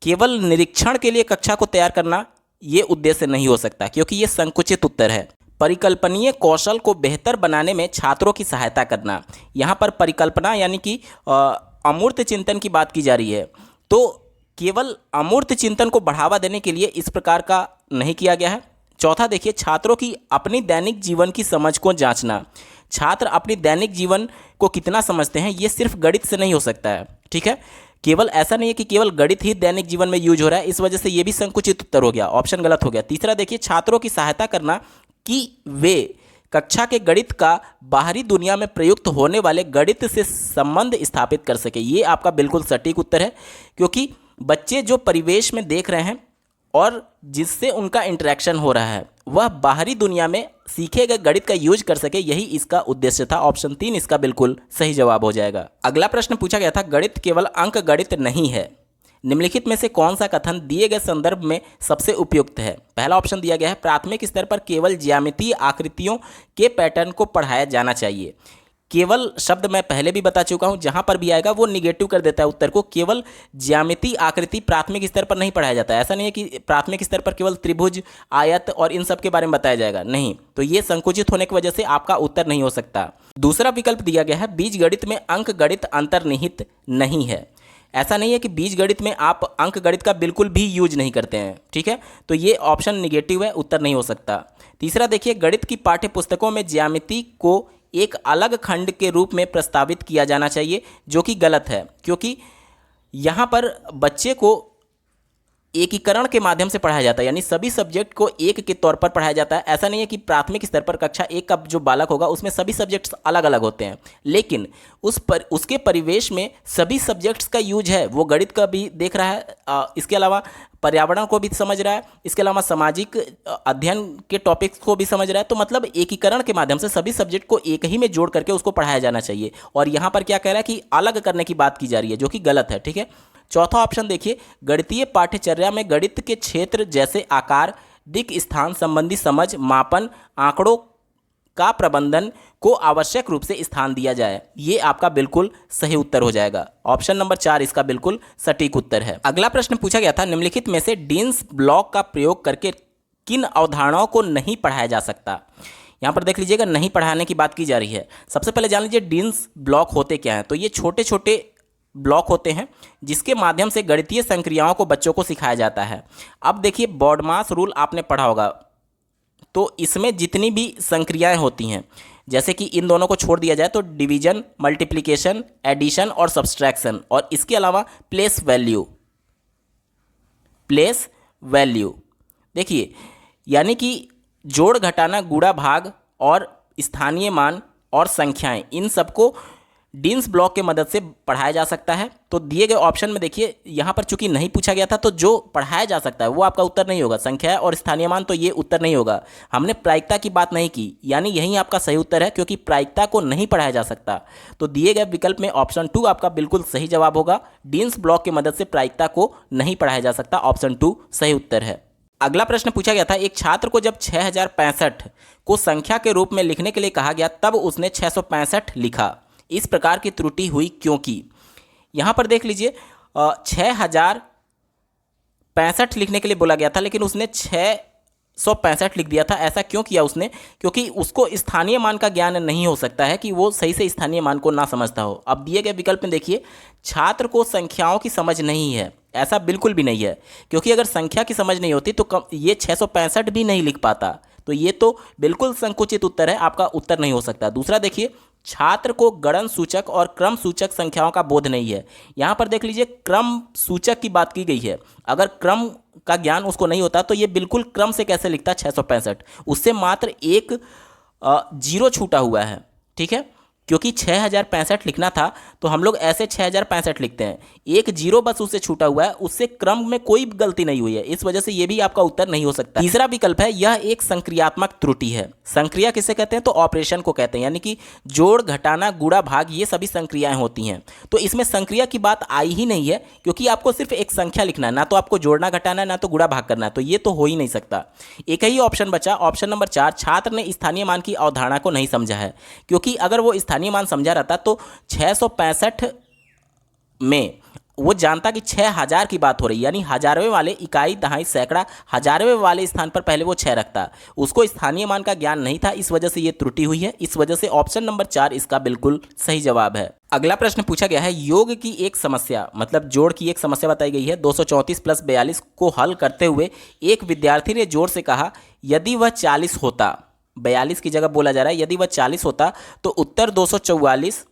केवल निरीक्षण के लिए कक्षा को तैयार करना ये उद्देश्य नहीं हो सकता, क्योंकि ये संकुचित उत्तर है। परिकल्पनीय कौशल को बेहतर बनाने में छात्रों की सहायता करना। यहाँ पर परिकल्पना यानी कि अमूर्त चिंतन की बात की जा रही है। तो केवल अमूर्त चिंतन को बढ़ावा देने के लिए इस प्रकार का नहीं किया गया है। चौथा देखिए, छात्रों की अपनी दैनिक जीवन की समझ को जांचना। छात्र अपनी दैनिक जीवन को कितना समझते हैं ये सिर्फ गणित से नहीं हो सकता है, ठीक है। केवल ऐसा नहीं है कि केवल गणित ही दैनिक जीवन में यूज हो रहा है, इस वजह से ये भी संकुचित उत्तर हो गया, ऑप्शन गलत हो गया। तीसरा देखिए, छात्रों की सहायता करना कि वे कक्षा के गणित का बाहरी दुनिया में प्रयुक्त होने वाले गणित से संबंध स्थापित कर सके। ये आपका बिल्कुल सटीक उत्तर है, क्योंकि बच्चे जो परिवेश में देख रहे हैं और जिससे उनका इंटरेक्शन हो रहा है वह बाहरी दुनिया में सीखे गए गणित का यूज कर सके, यही इसका उद्देश्य था। ऑप्शन 3 इसका बिल्कुल सही जवाब हो जाएगा। अगला प्रश्न पूछा गया था, गणित केवल अंक गणित नहीं है। निम्नलिखित में से कौन सा कथन दिए गए संदर्भ में सबसे उपयुक्त है? पहला ऑप्शन दिया गया है, प्राथमिक स्तर पर केवल ज्यामितीय आकृतियों के पैटर्न को पढ़ाया जाना चाहिए। केवल शब्द मैं पहले भी बता चुका हूं, जहां पर भी आएगा वो निगेटिव कर देता है उत्तर को। केवल ज्यामिति आकृति प्राथमिक स्तर पर नहीं पढ़ाया जाता है। ऐसा नहीं है कि प्राथमिक स्तर पर केवल त्रिभुज, आयत और इन सब के बारे में बताया जाएगा, नहीं। तो ये संकुचित होने की वजह से आपका उत्तर नहीं हो सकता। दूसरा विकल्प दिया गया है, बीजगणित में अंक गणित अंतर्निहित नहीं है। ऐसा नहीं है कि बीजगणित में आप अंक गणित का बिल्कुल भी यूज नहीं करते हैं, ठीक है। तो ये ऑप्शन निगेटिव है, उत्तर नहीं हो सकता। तीसरा देखिए, गणित की पाठ्य पुस्तकों में ज्यामिति को एक अलग खंड के रूप में प्रस्तावित किया जाना चाहिए, जो कि गलत है, क्योंकि यहाँ पर बच्चे को एकीकरण के माध्यम से पढ़ाया जाता है, यानी सभी सब्जेक्ट को एक के तौर पर पढ़ाया जाता है। ऐसा नहीं है कि प्राथमिक स्तर पर कक्षा 1 का जो बालक होगा उसमें सभी सब्जेक्ट्स अलग अलग होते हैं, लेकिन उसके परिवेश में सभी सब्जेक्ट्स का यूज है। वो गणित का भी देख रहा है, इसके अलावा पर्यावरण को भी समझ रहा है, इसके अलावा सामाजिक अध्ययन के टॉपिक्स को भी समझ रहा है। तो मतलब एकीकरण के माध्यम से सभी सब्जेक्ट को एक ही में जोड़ करके उसको पढ़ाया जाना चाहिए। और यहाँ पर क्या कह रहा है कि अलग करने की बात की जा रही है, जो कि गलत है, ठीक है। चौथा ऑप्शन देखिए, गणितीय पाठ्यचर्या में गणित के क्षेत्र जैसे आकार, दिक् स्थान संबंधी समझ, मापन, आंकड़ों का प्रबंधन को आवश्यक रूप से स्थान दिया जाए। ये आपका बिल्कुल सही उत्तर हो जाएगा। ऑप्शन नंबर 4 इसका बिल्कुल सटीक उत्तर है। अगला प्रश्न पूछा गया था, निम्नलिखित में से डीन्स ब्लॉक का प्रयोग करके किन अवधारणाओं को नहीं पढ़ाया जा सकता? यहाँ पर देख लीजिएगा, नहीं पढ़ाने की बात की जा रही है। सबसे पहले जान लीजिए डीन्स ब्लॉक होते क्या हैं। तो ये छोटे छोटे ब्लॉक होते हैं जिसके माध्यम से गणितीय संक्रियाओं को बच्चों को सिखाया जाता है। अब देखिए, बॉडमास रूल आपने पढ़ा होगा, तो इसमें जितनी भी संक्रियाएं होती हैं, जैसे कि इन दोनों को छोड़ दिया जाए तो डिवीजन, मल्टीप्लिकेशन, एडिशन और सब्सट्रैक्शन, और इसके अलावा प्लेस वैल्यू देखिए, यानी कि जोड़, घटाना, गुणा, भाग और स्थानीय मान और संख्याएं, इन सबको डीन्स ब्लॉक के मदद से पढ़ाया जा सकता है। तो दिए गए ऑप्शन में देखिए, यहाँ पर चूंकि नहीं पूछा गया था तो जो पढ़ाया जा सकता है वो आपका उत्तर नहीं होगा। संख्या और स्थानीय मान, तो ये उत्तर नहीं होगा। हमने प्रायिकता की बात नहीं की, यानी यही आपका सही उत्तर है, क्योंकि प्रायिकता को नहीं पढ़ाया जा सकता। तो दिए गए विकल्प में ऑप्शन 2 आपका बिल्कुल सही जवाब होगा। डीन्स ब्लॉक की मदद से प्रायिकता को नहीं पढ़ाया जा सकता, ऑप्शन 2 सही उत्तर है। अगला प्रश्न पूछा गया था, एक छात्र को जब 6065 को संख्या के रूप में लिखने के लिए कहा गया तब उसने 665 लिखा। इस प्रकार की त्रुटि हुई क्योंकि? यहाँ पर देख लीजिए, 6065 लिखने के लिए बोला गया था लेकिन उसने 665 लिख दिया था। ऐसा क्यों किया उसने? क्योंकि उसको स्थानीय मान का ज्ञान नहीं हो सकता है कि वो सही से स्थानीय मान को ना समझता हो। अब दिए गए विकल्प में देखिए, छात्र को संख्याओं की समझ नहीं है, ऐसा बिल्कुल भी नहीं है, क्योंकि अगर संख्या की समझ नहीं होती तो ये 665 भी नहीं लिख पाता। तो ये तो बिल्कुल संकुचित उत्तर है, आपका उत्तर नहीं हो सकता। दूसरा देखिए, छात्र को गणन सूचक और क्रम सूचक संख्याओं का बोध नहीं है। यहाँ पर देख लीजिए, क्रम सूचक की बात की गई है। अगर क्रम का ज्ञान उसको नहीं होता तो ये बिल्कुल क्रम से कैसे लिखता 665? उससे मात्र एक जीरो छूटा हुआ है, ठीक है। क्योंकि 6065 लिखना था तो हम लोग ऐसे 6065 लिखते हैं, एक जीरो बस उससे छूटा हुआ है, उससे क्रम में कोई गलती नहीं हुई है, इस वजह से ये भी आपका उत्तर नहीं हो सकता। तीसरा विकल्प है यह एक संक्रियात्मक त्रुटि है। संक्रिया किसे कहते हैं? तो ऑपरेशन को कहते हैं, यानी कि जोड़, घटाना, गुणा, भाग ये सभी संक्रियाएं होती हैं। तो इसमें संक्रिया की बात आई ही नहीं है, क्योंकि आपको सिर्फ एक संख्या लिखना है, ना तो आपको जोड़ना घटाना है, ना तो गुणा भाग करना है, तो ये तो हो ही नहीं सकता। एक ही ऑप्शन बचा, ऑप्शन नंबर 4, छात्र ने स्थानीय मान की अवधारणा को नहीं समझा है। क्योंकि अगर वो स्थानीय मान समझा रहता तो 665 में वो जानता कि 6000 की बात हो रही, यानी हजारवें वाले, इकाई, दहाई, सैकड़ा, हजारवें वाले स्थान पर पहले वो 6 रखता। उसको स्थानीय मान का ज्ञान नहीं था, इस वजह से ये त्रुटि हुई है। इस वजह से ऑप्शन नंबर 4 इसका बिल्कुल सही जवाब है। अगला प्रश्न पूछा गया है, योग की एक समस्या, मतलब जोड़ की एक समस्या बताई गई है। 234 + 42 को हल करते हुए एक विद्यार्थी ने जोर से कहा, यदि वह 40 होता, 42 की जगह बोला जा रहा है, यदि वह 40 होता तो उत्तर 244,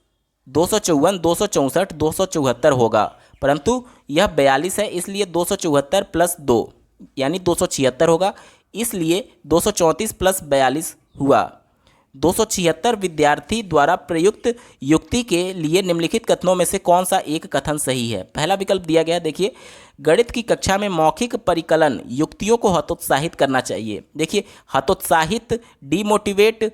254, 264, 274 होगा, परंतु यह 42 है, इसलिए 274 + 2 यानी 276 होगा, इसलिए 234 + 42 हुआ। 276 विद्यार्थी द्वारा प्रयुक्त युक्ति के लिए निम्नलिखित कथनों में से कौन सा एक कथन सही है? पहला विकल्प दिया गया, देखिए, गणित की कक्षा में मौखिक परिकलन युक्तियों को हतोत्साहित करना चाहिए। देखिए, हतोत्साहित, डिमोटिवेट,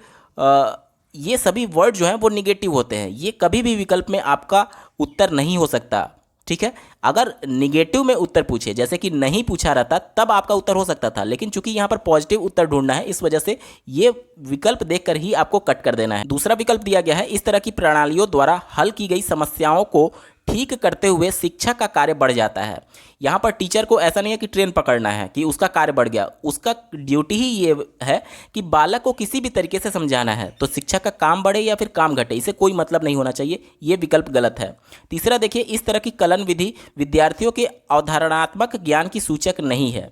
ये सभी वर्ड जो हैं वो निगेटिव होते हैं, ये कभी भी विकल्प में आपका उत्तर नहीं हो सकता। ठीक है, अगर निगेटिव में उत्तर पूछे, जैसे कि नहीं पूछा रहता, तब आपका उत्तर हो सकता था, लेकिन चूंकि यहाँ पर पॉजिटिव उत्तर ढूंढना है, इस वजह से ये विकल्प देखकर ही आपको कट कर देना है। दूसरा विकल्प दिया गया है, इस तरह की प्रणालियों द्वारा हल की गई समस्याओं को ठीक करते हुए शिक्षक का कार्य बढ़ जाता है। यहाँ पर टीचर को ऐसा नहीं है कि ट्रेन पकड़ना है कि उसका कार्य बढ़ गया, उसका ड्यूटी ही ये है कि बालक को किसी भी तरीके से समझाना है, तो शिक्षक का काम बढ़े या फिर काम घटे, इसे कोई मतलब नहीं होना चाहिए, ये विकल्प गलत है। तीसरा देखिए, इस तरह की कलन विधि विद्यार्थियों के अवधारणात्मक ज्ञान की सूचक नहीं है,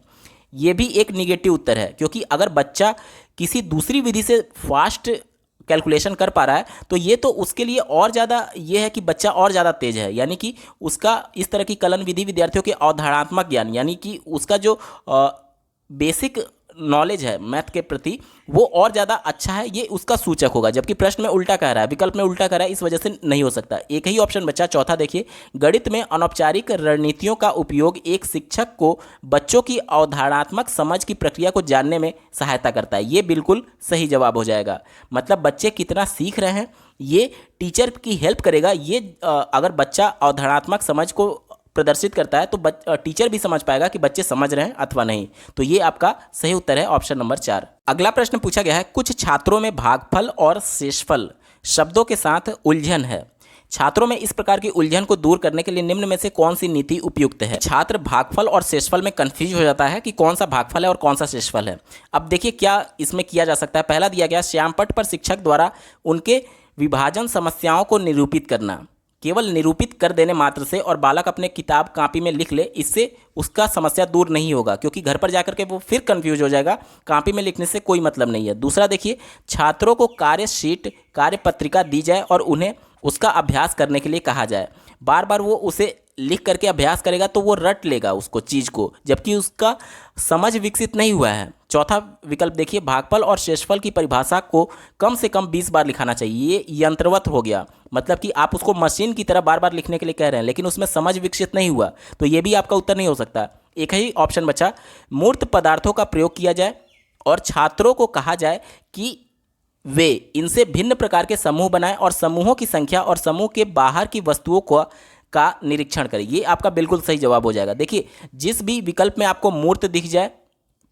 ये भी एक निगेटिव उत्तर है, क्योंकि अगर बच्चा किसी दूसरी विधि से फास्ट कैलकुलेशन कर पा रहा है तो ये तो उसके लिए और ज़्यादा ये है कि बच्चा और ज़्यादा तेज है, यानी कि उसका इस तरह की कलन विधि विद्यार्थियों के अवधारणात्मक ज्ञान, यानी कि उसका जो बेसिक नॉलेज है मैथ के प्रति वो और ज़्यादा अच्छा है, ये उसका सूचक होगा। जबकि प्रश्न में उल्टा कह रहा है, विकल्प में उल्टा कह रहा है, इस वजह से नहीं हो सकता। एक ही ऑप्शन बचा, चौथा देखिए, गणित में अनौपचारिक रणनीतियों का उपयोग एक शिक्षक को बच्चों की अवधारणात्मक समझ की प्रक्रिया को जानने में सहायता करता है, ये बिल्कुल सही जवाब हो जाएगा। मतलब बच्चे कितना सीख रहे हैं ये टीचर की हेल्प करेगा। ये अगर बच्चा अवधारणात्मक समझ को प्रदर्शित करता है तो टीचर भी समझ पाएगा कि बच्चे समझ रहे हैं अथवा नहीं। तो ये आपका सही उत्तर है ऑप्शन नंबर 4। अगला प्रश्न पूछा गया है, कुछ छात्रों में भागफल और शेषफल शब्दों के साथ उलझन है। छात्रों में इस प्रकार की उलझन को दूर करने के लिए निम्न में से कौन सी नीति उपयुक्त है? छात्र भागफल और शेषफल में कंफ्यूज हो जाता है कि कौन सा भागफल है और कौन सा शेषफल है। अब देखिए क्या इसमें किया जा सकता है। पहला दिया गया, श्यामपट्ट पर शिक्षक द्वारा उनके विभाजन समस्याओं को निरूपित करना। केवल निरूपित कर देने मात्र से और बालक अपने किताब कॉपी में लिख ले, इससे उसका समस्या दूर नहीं होगा, क्योंकि घर पर जाकर के वो फिर कंफ्यूज हो जाएगा। कॉपी में लिखने से कोई मतलब नहीं है। दूसरा देखिए, छात्रों को कार्यशीट, कार्यपत्रिका दी जाए और उन्हें उसका अभ्यास करने के लिए कहा जाए। बार बार वो उसे लिख करके अभ्यास करेगा तो वो रट लेगा उसको चीज़ को, जबकि उसका समझ विकसित नहीं हुआ है। चौथा विकल्प देखिए, भागफल और शेषफल की परिभाषा को कम से कम 20 बार लिखाना चाहिए। ये यंत्रवत हो गया, मतलब कि आप उसको मशीन की तरह बार बार लिखने के लिए कह रहे हैं, लेकिन उसमें समझ विकसित नहीं हुआ, तो ये भी आपका उत्तर नहीं हो सकता। एक ही ऑप्शन बचा, मूर्त पदार्थों का प्रयोग किया जाए और छात्रों को कहा जाए कि वे इनसे भिन्न प्रकार के समूह बनाएं और समूहों की संख्या और समूह के बाहर की वस्तुओं का निरीक्षण करें। ये आपका बिल्कुल सही जवाब हो जाएगा। देखिए, जिस भी विकल्प में आपको मूर्त दिख जाए,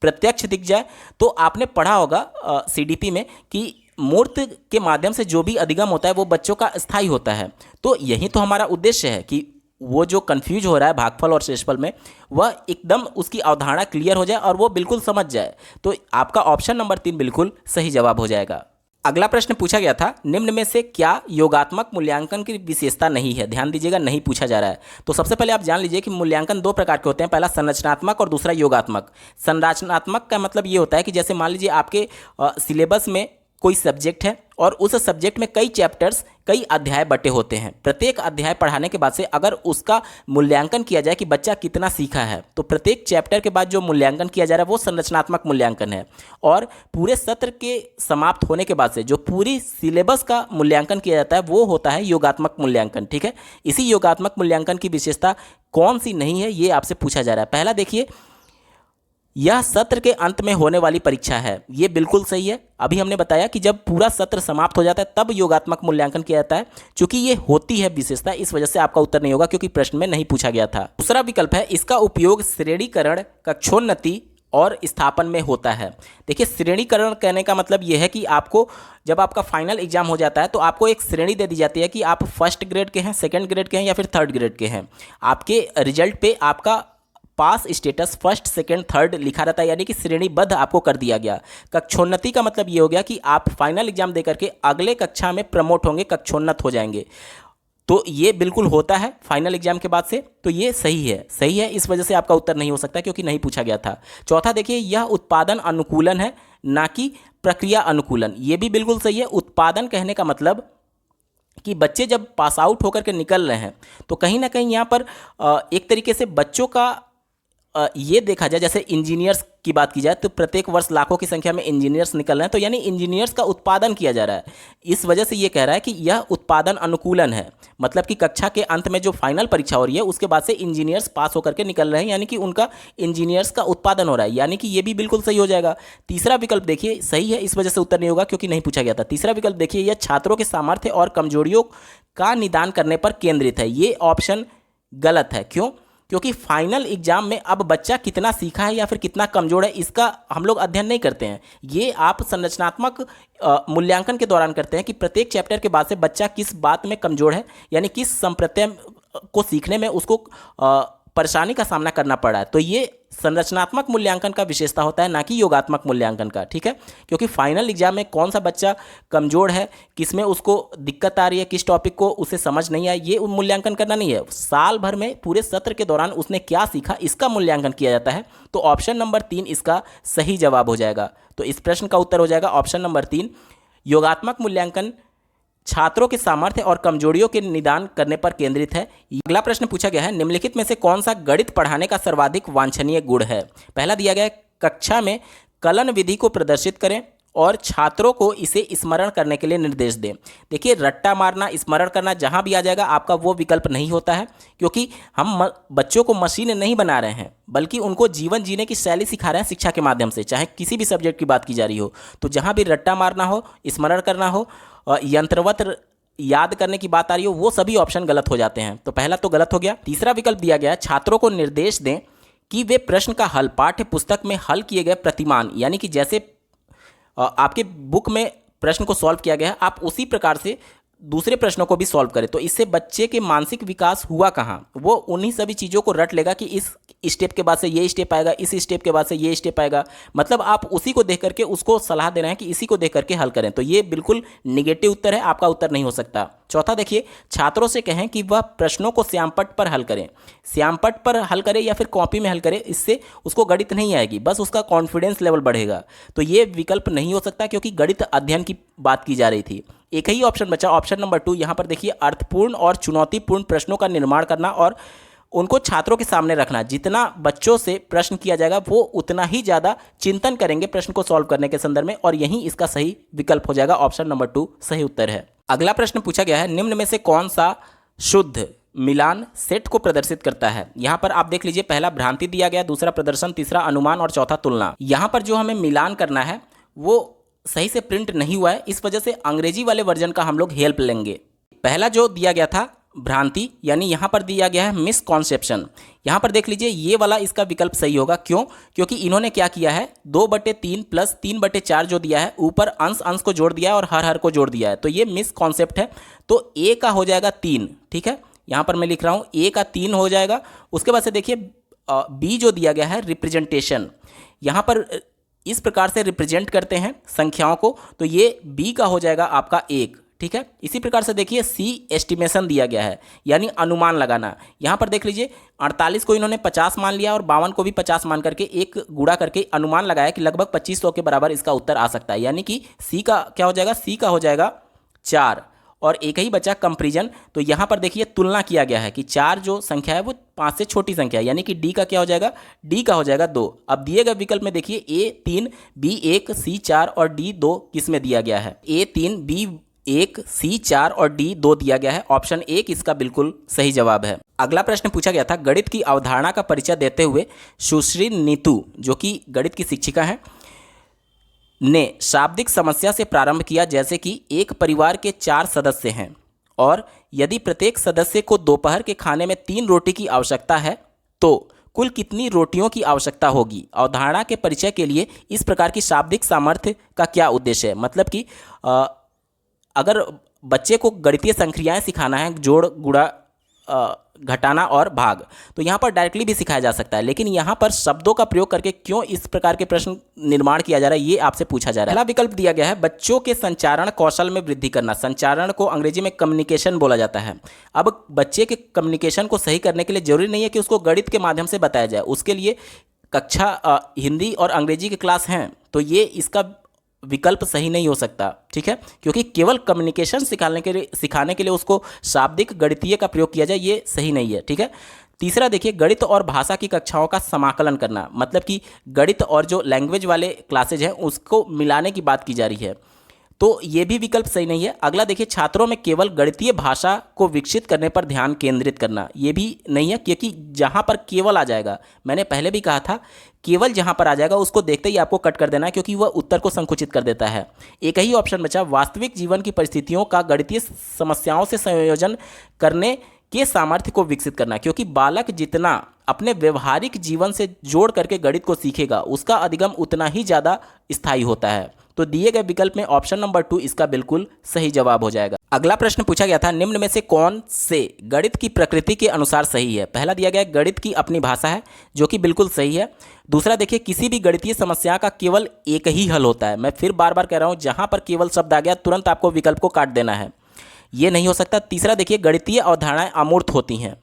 प्रत्यक्ष दिख जाए, तो आपने पढ़ा होगा सीडीपी में कि मूर्त के माध्यम से जो भी अधिगम होता है वो बच्चों का स्थायी होता है। तो यही तो हमारा उद्देश्य है कि वो जो कंफ्यूज हो रहा है भागफल और शेषफल में, वह एकदम उसकी अवधारणा क्लियर हो जाए और वो बिल्कुल समझ जाए। तो आपका ऑप्शन नंबर 3 बिल्कुल सही जवाब हो जाएगा। अगला प्रश्न पूछा गया था, निम्न में से क्या योगात्मक मूल्यांकन की विशेषता नहीं है? ध्यान दीजिएगा, नहीं पूछा जा रहा है। तो सबसे पहले आप जान लीजिए कि मूल्यांकन 2 प्रकार के होते हैं, पहला संरचनात्मक और दूसरा योगात्मक। संरचनात्मक का मतलब ये होता है कि जैसे मान लीजिए आपके सिलेबस में कोई सब्जेक्ट है और उस सब्जेक्ट में कई चैप्टर्स, कई अध्याय बटे होते हैं। प्रत्येक अध्याय पढ़ाने के बाद से अगर उसका मूल्यांकन किया जाए कि बच्चा कितना सीखा है, तो प्रत्येक चैप्टर के बाद जो मूल्यांकन किया जा रहा है वो संरचनात्मक मूल्यांकन है। और पूरे सत्र के समाप्त होने के बाद से जो पूरी सिलेबस का मूल्यांकन किया जाता है वो होता है योगात्मक मूल्यांकन। ठीक है, इसी योगात्मक मूल्यांकन की विशेषता कौन सी नहीं है, ये आपसे पूछा जा रहा है। पहला देखिए, यह सत्र के अंत में होने वाली परीक्षा है। ये बिल्कुल सही है। अभी हमने बताया कि जब पूरा सत्र समाप्त हो जाता है तब योगात्मक मूल्यांकन किया जाता है। चूंकि ये होती है विशेषता, इस वजह से आपका उत्तर नहीं होगा, क्योंकि प्रश्न में नहीं पूछा गया था। दूसरा विकल्प है, इसका उपयोग श्रेणीकरण, कक्षोन्नति और स्थापन में होता है। देखिए, श्रेणीकरण कहने का मतलब यह है कि आपको जब आपका फाइनल एग्जाम हो जाता है तो आपको एक श्रेणी दे दी जाती है कि आप फर्स्ट ग्रेड के हैं, सेकंड ग्रेड के हैं या फिर थर्ड ग्रेड के हैं। आपके रिजल्ट पे आपका पास स्टेटस फर्स्ट, सेकंड, थर्ड लिखा रहता है, यानी कि श्रेणीबद्ध आपको कर दिया गया। कक्षोन्नति का मतलब ये हो गया कि आप फाइनल एग्जाम देकर के अगले कक्षा में प्रमोट होंगे, कक्षोन्नत हो जाएंगे। तो ये बिल्कुल होता है फाइनल एग्जाम के बाद से, तो ये सही है। सही है, इस वजह से आपका उत्तर नहीं हो सकता क्योंकि नहीं पूछा गया था। चौथा देखिए, यह उत्पादन अनुकूलन है ना कि प्रक्रिया अनुकूलन। ये भी बिल्कुल सही है। उत्पादन कहने का मतलब कि बच्चे जब पास आउट होकर के निकल रहे हैं तो कहीं ना कहीं यहाँ पर एक तरीके से बच्चों का ये देखा जाए, जैसे इंजीनियर्स की बात की जाए तो प्रत्येक वर्ष लाखों की संख्या में इंजीनियर्स निकल रहे हैं, तो यानी इंजीनियर्स का उत्पादन किया जा रहा है। इस वजह से ये कह रहा है कि यह उत्पादन अनुकूलन है, मतलब कि कक्षा के अंत में जो फाइनल परीक्षा हो रही है उसके बाद से इंजीनियर्स पास होकर के निकल रहे हैं, यानी कि उनका इंजीनियर्स का उत्पादन हो रहा है, यानी कि ये भी बिल्कुल सही हो जाएगा। तीसरा विकल्प देखिए सही है, इस वजह से उत्तर नहीं होगा क्योंकि नहीं पूछा गया था। तीसरा विकल्प देखिए, यह छात्रों के सामर्थ्य और कमजोरियों का निदान करने पर केंद्रित है। ये ऑप्शन गलत है। क्यों? क्योंकि फाइनल एग्जाम में अब बच्चा कितना सीखा है या फिर कितना कमजोर है इसका हम लोग अध्ययन नहीं करते हैं। ये आप संरचनात्मक मूल्यांकन के दौरान करते हैं कि प्रत्येक चैप्टर के बाद से बच्चा किस बात में कमजोर है, यानी किस संप्रत्यय को सीखने में उसको परेशानी का सामना करना पड़ा है। तो ये संरचनात्मक मूल्यांकन का विशेषता होता है, ना कि योगात्मक मूल्यांकन का। ठीक है, क्योंकि फाइनल एग्जाम में कौन सा बच्चा कमजोर है, किस में उसको दिक्कत आ रही है, किस टॉपिक को उसे समझ नहीं आया, ये मूल्यांकन करना नहीं है। साल भर में पूरे सत्र के दौरान उसने क्या सीखा इसका मूल्यांकन किया जाता है। तो ऑप्शन नंबर 3 इसका सही जवाब हो जाएगा। तो इस प्रश्न का उत्तर हो जाएगा ऑप्शन नंबर 3। योगात्मक मूल्यांकन छात्रों के सामर्थ्य और कमजोरियों के निदान करने पर केंद्रित है। अगला प्रश्न पूछा गया है, निम्नलिखित में से कौन सा गणित पढ़ाने का सर्वाधिक वांछनीय गुण है। पहला दिया गया है, कक्षा में कलन विधि को प्रदर्शित करें और छात्रों को इसे स्मरण करने के लिए निर्देश दें। देखिए, रट्टा मारना, स्मरण करना जहां भी आ जाएगा आपका वो विकल्प नहीं होता है, क्योंकि हम बच्चों को मशीन नहीं बना रहे हैं बल्कि उनको जीवन जीने की शैली सिखा रहे हैं शिक्षा के माध्यम से, चाहे किसी भी सब्जेक्ट की बात की जा रही हो। तो जहां भी रट्टा मारना हो, स्मरण करना हो, यंत्रवत याद करने की बात आ रही हो, वो सभी ऑप्शन गलत हो जाते हैं। तो पहला तो गलत हो गया। तीसरा विकल्प दिया गया है, छात्रों को निर्देश दें कि वे प्रश्न का हल पाठ्य पुस्तक में हल किए गए प्रतिमान, यानी कि जैसे आपके बुक में प्रश्न को सॉल्व किया गया है आप उसी प्रकार से दूसरे प्रश्नों को भी सॉल्व करें। तो इससे बच्चे के मानसिक विकास हुआ कहाँ, वो उन्हीं सभी चीज़ों को रट लेगा कि इस स्टेप के बाद से ये स्टेप आएगा, इस स्टेप के बाद से ये स्टेप आएगा। मतलब आप उसी को देख करके उसको सलाह दे रहे हैं कि इसी को देख करके हल करें। तो ये बिल्कुल निगेटिव उत्तर है, आपका उत्तर नहीं हो सकता। चौथा देखिए, छात्रों से कहें कि वह प्रश्नों को श्यामपट्ट पर हल करें। श्यामपट्ट पर हल करें या फिर कॉपी में हल करें, इससे उसको गणित नहीं आएगी, बस उसका कॉन्फिडेंस लेवल बढ़ेगा। तो ये विकल्प नहीं हो सकता क्योंकि गणित अध्ययन की बात की जा रही थी। एक ही ऑप्शन बचा, ऑप्शन नंबर 2। यहाँ पर देखिए, अर्थपूर्ण और चुनौतीपूर्ण प्रश्नों का निर्माण करना और उनको छात्रों के सामने रखना। जितना बच्चों से प्रश्न किया जाएगा वो उतना ही ज़्यादा चिंतन करेंगे प्रश्न को सॉल्व करने के संदर्भ में, और यही इसका सही विकल्प हो जाएगा। ऑप्शन नंबर 2 सही उत्तर है। अगला प्रश्न पूछा गया है, निम्न में से कौन सा शुद्ध मिलान सेट को प्रदर्शित करता है। यहाँ पर आप देख लीजिए, पहला भ्रांति दिया गया, दूसरा प्रदर्शन, तीसरा अनुमान और चौथा तुलना। यहाँ पर जो हमें मिलान करना है वो सही से प्रिंट नहीं हुआ है, इस वजह से अंग्रेजी वाले वर्जन का हम लोग हेल्प लेंगे। पहला जो दिया गया था भ्रांति, यानी यहाँ पर दिया गया है मिसकॉन्सेप्शन। यहाँ पर देख लीजिए, ये वाला इसका विकल्प सही होगा। क्यों? क्योंकि इन्होंने क्या किया है, 2/3 प्लस 3/4 जो दिया है, ऊपर अंश अंश को जोड़ दिया है और हर हर को जोड़ दिया है, तो ये मिस कॉन्सेप्ट है। तो ए का हो जाएगा 3, ठीक है, यहाँ पर मैं लिख रहा हूँ ए का 3 हो जाएगा। उसके बाद से देखिए, बी जो दिया गया है रिप्रेजेंटेशन, यहाँ पर इस प्रकार से रिप्रेजेंट करते हैं संख्याओं को, तो ये बी का हो जाएगा आपका 1, ठीक है। इसी प्रकार से देखिए सी एस्टिमेशन दिया गया है, यानी अनुमान लगाना। यहाँ पर देख लीजिए 48 को इन्होंने 50 मान लिया और 52 को भी 50 मान करके एक गुणा करके अनुमान लगाया कि लगभग 2500 के बराबर इसका उत्तर आ सकता है, यानी कि सी का क्या हो जाएगा, सी का हो जाएगा 4 और एक ही बचा कंपैरिजन। तो यहाँ पर देखिए तुलना किया गया है कि 4 जो संख्या है वो 5 से छोटी संख्या है, यानी कि डी का क्या हो जाएगा, डी का हो जाएगा 2। अब दिए गए विकल्प में देखिए ए 3 बी 1 सी 4 और डी 2 किस में दिया गया है। ए 3 बी 1 सी 4 और डी 2 दिया गया है। ऑप्शन 1 इसका बिल्कुल सही जवाब है। अगला प्रश्न पूछा गया था, गणित की अवधारणा का परिचय देते हुए सुश्री नीतू जो कि गणित की शिक्षिका हैं ने शाब्दिक समस्या से प्रारंभ किया, जैसे कि एक परिवार के 4 सदस्य हैं और यदि प्रत्येक सदस्य को दोपहर के खाने में 3 रोटी की आवश्यकता है तो कुल कितनी रोटियों की आवश्यकता होगी। अवधारणा के परिचय के लिए इस प्रकार की शाब्दिक सामर्थ्य का क्या उद्देश्य है। मतलब कि अगर बच्चे को गणितीय संक्रियाएं सिखाना है, जोड़ गुणा घटाना और भाग, तो यहाँ पर डायरेक्टली भी सिखाया जा सकता है, लेकिन यहाँ पर शब्दों का प्रयोग करके क्यों इस प्रकार के प्रश्न निर्माण किया जा रहा है ये आपसे पूछा जा रहा है। पहला विकल्प दिया गया है बच्चों के संचारण कौशल में वृद्धि करना। संचारण को अंग्रेजी में कम्युनिकेशन बोला जाता है। अब बच्चे के कम्युनिकेशन को सही करने के लिए जरूरी नहीं है कि उसको गणित के माध्यम से बताया जाए, उसके लिए कक्षा हिंदी और अंग्रेजी की क्लास हैं, तो ये इसका विकल्प सही नहीं हो सकता, ठीक है, क्योंकि केवल कम्युनिकेशन सिखाने के लिए उसको शाब्दिक गणितीय का प्रयोग किया जाए ये सही नहीं है, ठीक है। तीसरा देखिए गणित और भाषा की कक्षाओं का समाकलन करना, मतलब कि गणित और जो लैंग्वेज वाले क्लासेज हैं उसको मिलाने की बात की जा रही है, तो ये भी विकल्प सही नहीं है। अगला देखिए छात्रों में केवल गणितीय भाषा को विकसित करने पर ध्यान केंद्रित करना, ये भी नहीं है, क्योंकि जहाँ पर केवल आ जाएगा, मैंने पहले भी कहा था केवल जहाँ पर आ जाएगा उसको देखते ही आपको कट कर देना है, क्योंकि वह उत्तर को संकुचित कर देता है। एक ही ऑप्शन बचा, वास्तविक जीवन की परिस्थितियों का गणितीय समस्याओं से संयोजन करने के सामर्थ्य को विकसित करना, क्योंकि बालक जितना अपने व्यवहारिक जीवन से जोड़ करके गणित को सीखेगा उसका अधिगम उतना ही ज़्यादा स्थायी होता है। तो दिए गए विकल्प में ऑप्शन नंबर 2 इसका बिल्कुल सही जवाब हो जाएगा। अगला प्रश्न पूछा गया था, निम्न में से कौन से गणित की प्रकृति के अनुसार सही है। पहला दिया गया गणित की अपनी भाषा है, जो कि बिल्कुल सही है। दूसरा देखिए किसी भी गणितीय समस्या का केवल एक ही हल होता है। मैं फिर बार बार कह रहा हूँ, जहाँ पर केवल शब्द आ गया तुरंत आपको विकल्प को काट देना है, ये नहीं हो सकता। तीसरा देखिए गणितीय अवधारणाएं अमूर्त होती हैं,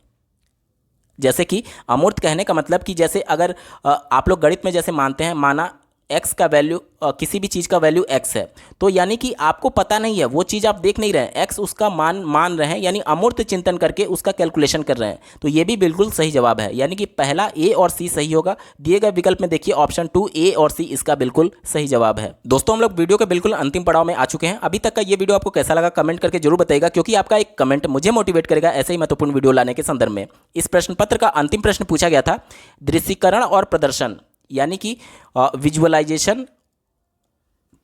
जैसे कि अमूर्त कहने का मतलब कि जैसे अगर आप लोग गणित में जैसे मानते हैं, माना x का वैल्यू, किसी भी चीज़ का वैल्यू x है, तो यानी कि आपको पता नहीं है, वो चीज़ आप देख नहीं रहे हैं, x उसका मान रहे हैं, यानी अमूर्त चिंतन करके उसका कैलकुलेशन कर रहे हैं, तो ये भी बिल्कुल सही जवाब है, यानी कि पहला ए और सी सही होगा। दिए गए विकल्प में देखिए ऑप्शन 2 ए और सी इसका बिल्कुल सही जवाब है। दोस्तों हम लोग वीडियो के बिल्कुल अंतिम पड़ाव में आ चुके हैं। अभी तक का ये वीडियो आपको कैसा लगा कमेंट करके जरूर बताइएगा, क्योंकि आपका एक कमेंट मुझे मोटिवेट करेगा ऐसे ही महत्वपूर्ण वीडियो लाने के संदर्भ में। इस प्रश्न पत्र का अंतिम प्रश्न पूछा गया था, दृश्यीकरण और प्रदर्शन यानी कि विजुअलाइजेशन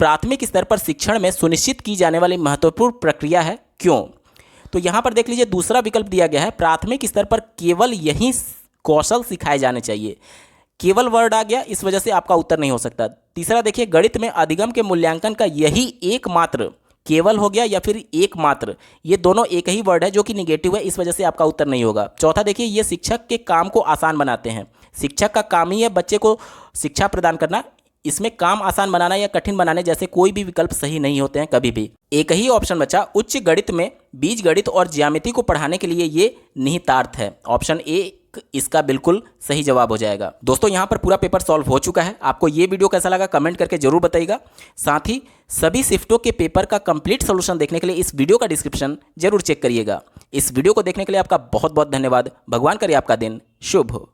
प्राथमिक स्तर पर शिक्षण में सुनिश्चित की जाने वाली महत्वपूर्ण प्रक्रिया है, क्यों। तो यहाँ पर देख लीजिए दूसरा विकल्प दिया गया है, प्राथमिक स्तर पर केवल यही कौशल सिखाए जाने चाहिए। केवल वर्ड आ गया, इस वजह से आपका उत्तर नहीं हो सकता। तीसरा देखिए गणित में अधिगम के मूल्यांकन का यही एकमात्र, केवल हो गया या फिर एकमात्र, ये दोनों एक ही वर्ड है जो कि निगेटिव है, इस वजह से आपका उत्तर नहीं होगा। चौथा देखिए ये शिक्षक के काम को आसान बनाते हैं। शिक्षक का काम ही है बच्चे को शिक्षा प्रदान करना, इसमें काम आसान बनाना या कठिन बनाने जैसे कोई भी विकल्प सही नहीं होते हैं कभी भी। एक ही ऑप्शन बचा, उच्च गणित में बीज गणित और ज्यामिति को पढ़ाने के लिए ये निहितार्थ है। ऑप्शन ए इसका बिल्कुल सही जवाब हो जाएगा। दोस्तों यहाँ पर पूरा पेपर सॉल्व हो चुका है। आपको ये वीडियो कैसा लगा कमेंट करके जरूर बताइएगा। साथ ही सभी शिफ्टों के पेपर का कंप्लीट सोल्यूशन देखने के लिए इस वीडियो का डिस्क्रिप्शन जरूर चेक करिएगा। इस वीडियो को देखने के लिए आपका बहुत बहुत धन्यवाद। भगवान करे आपका दिन शुभ हो।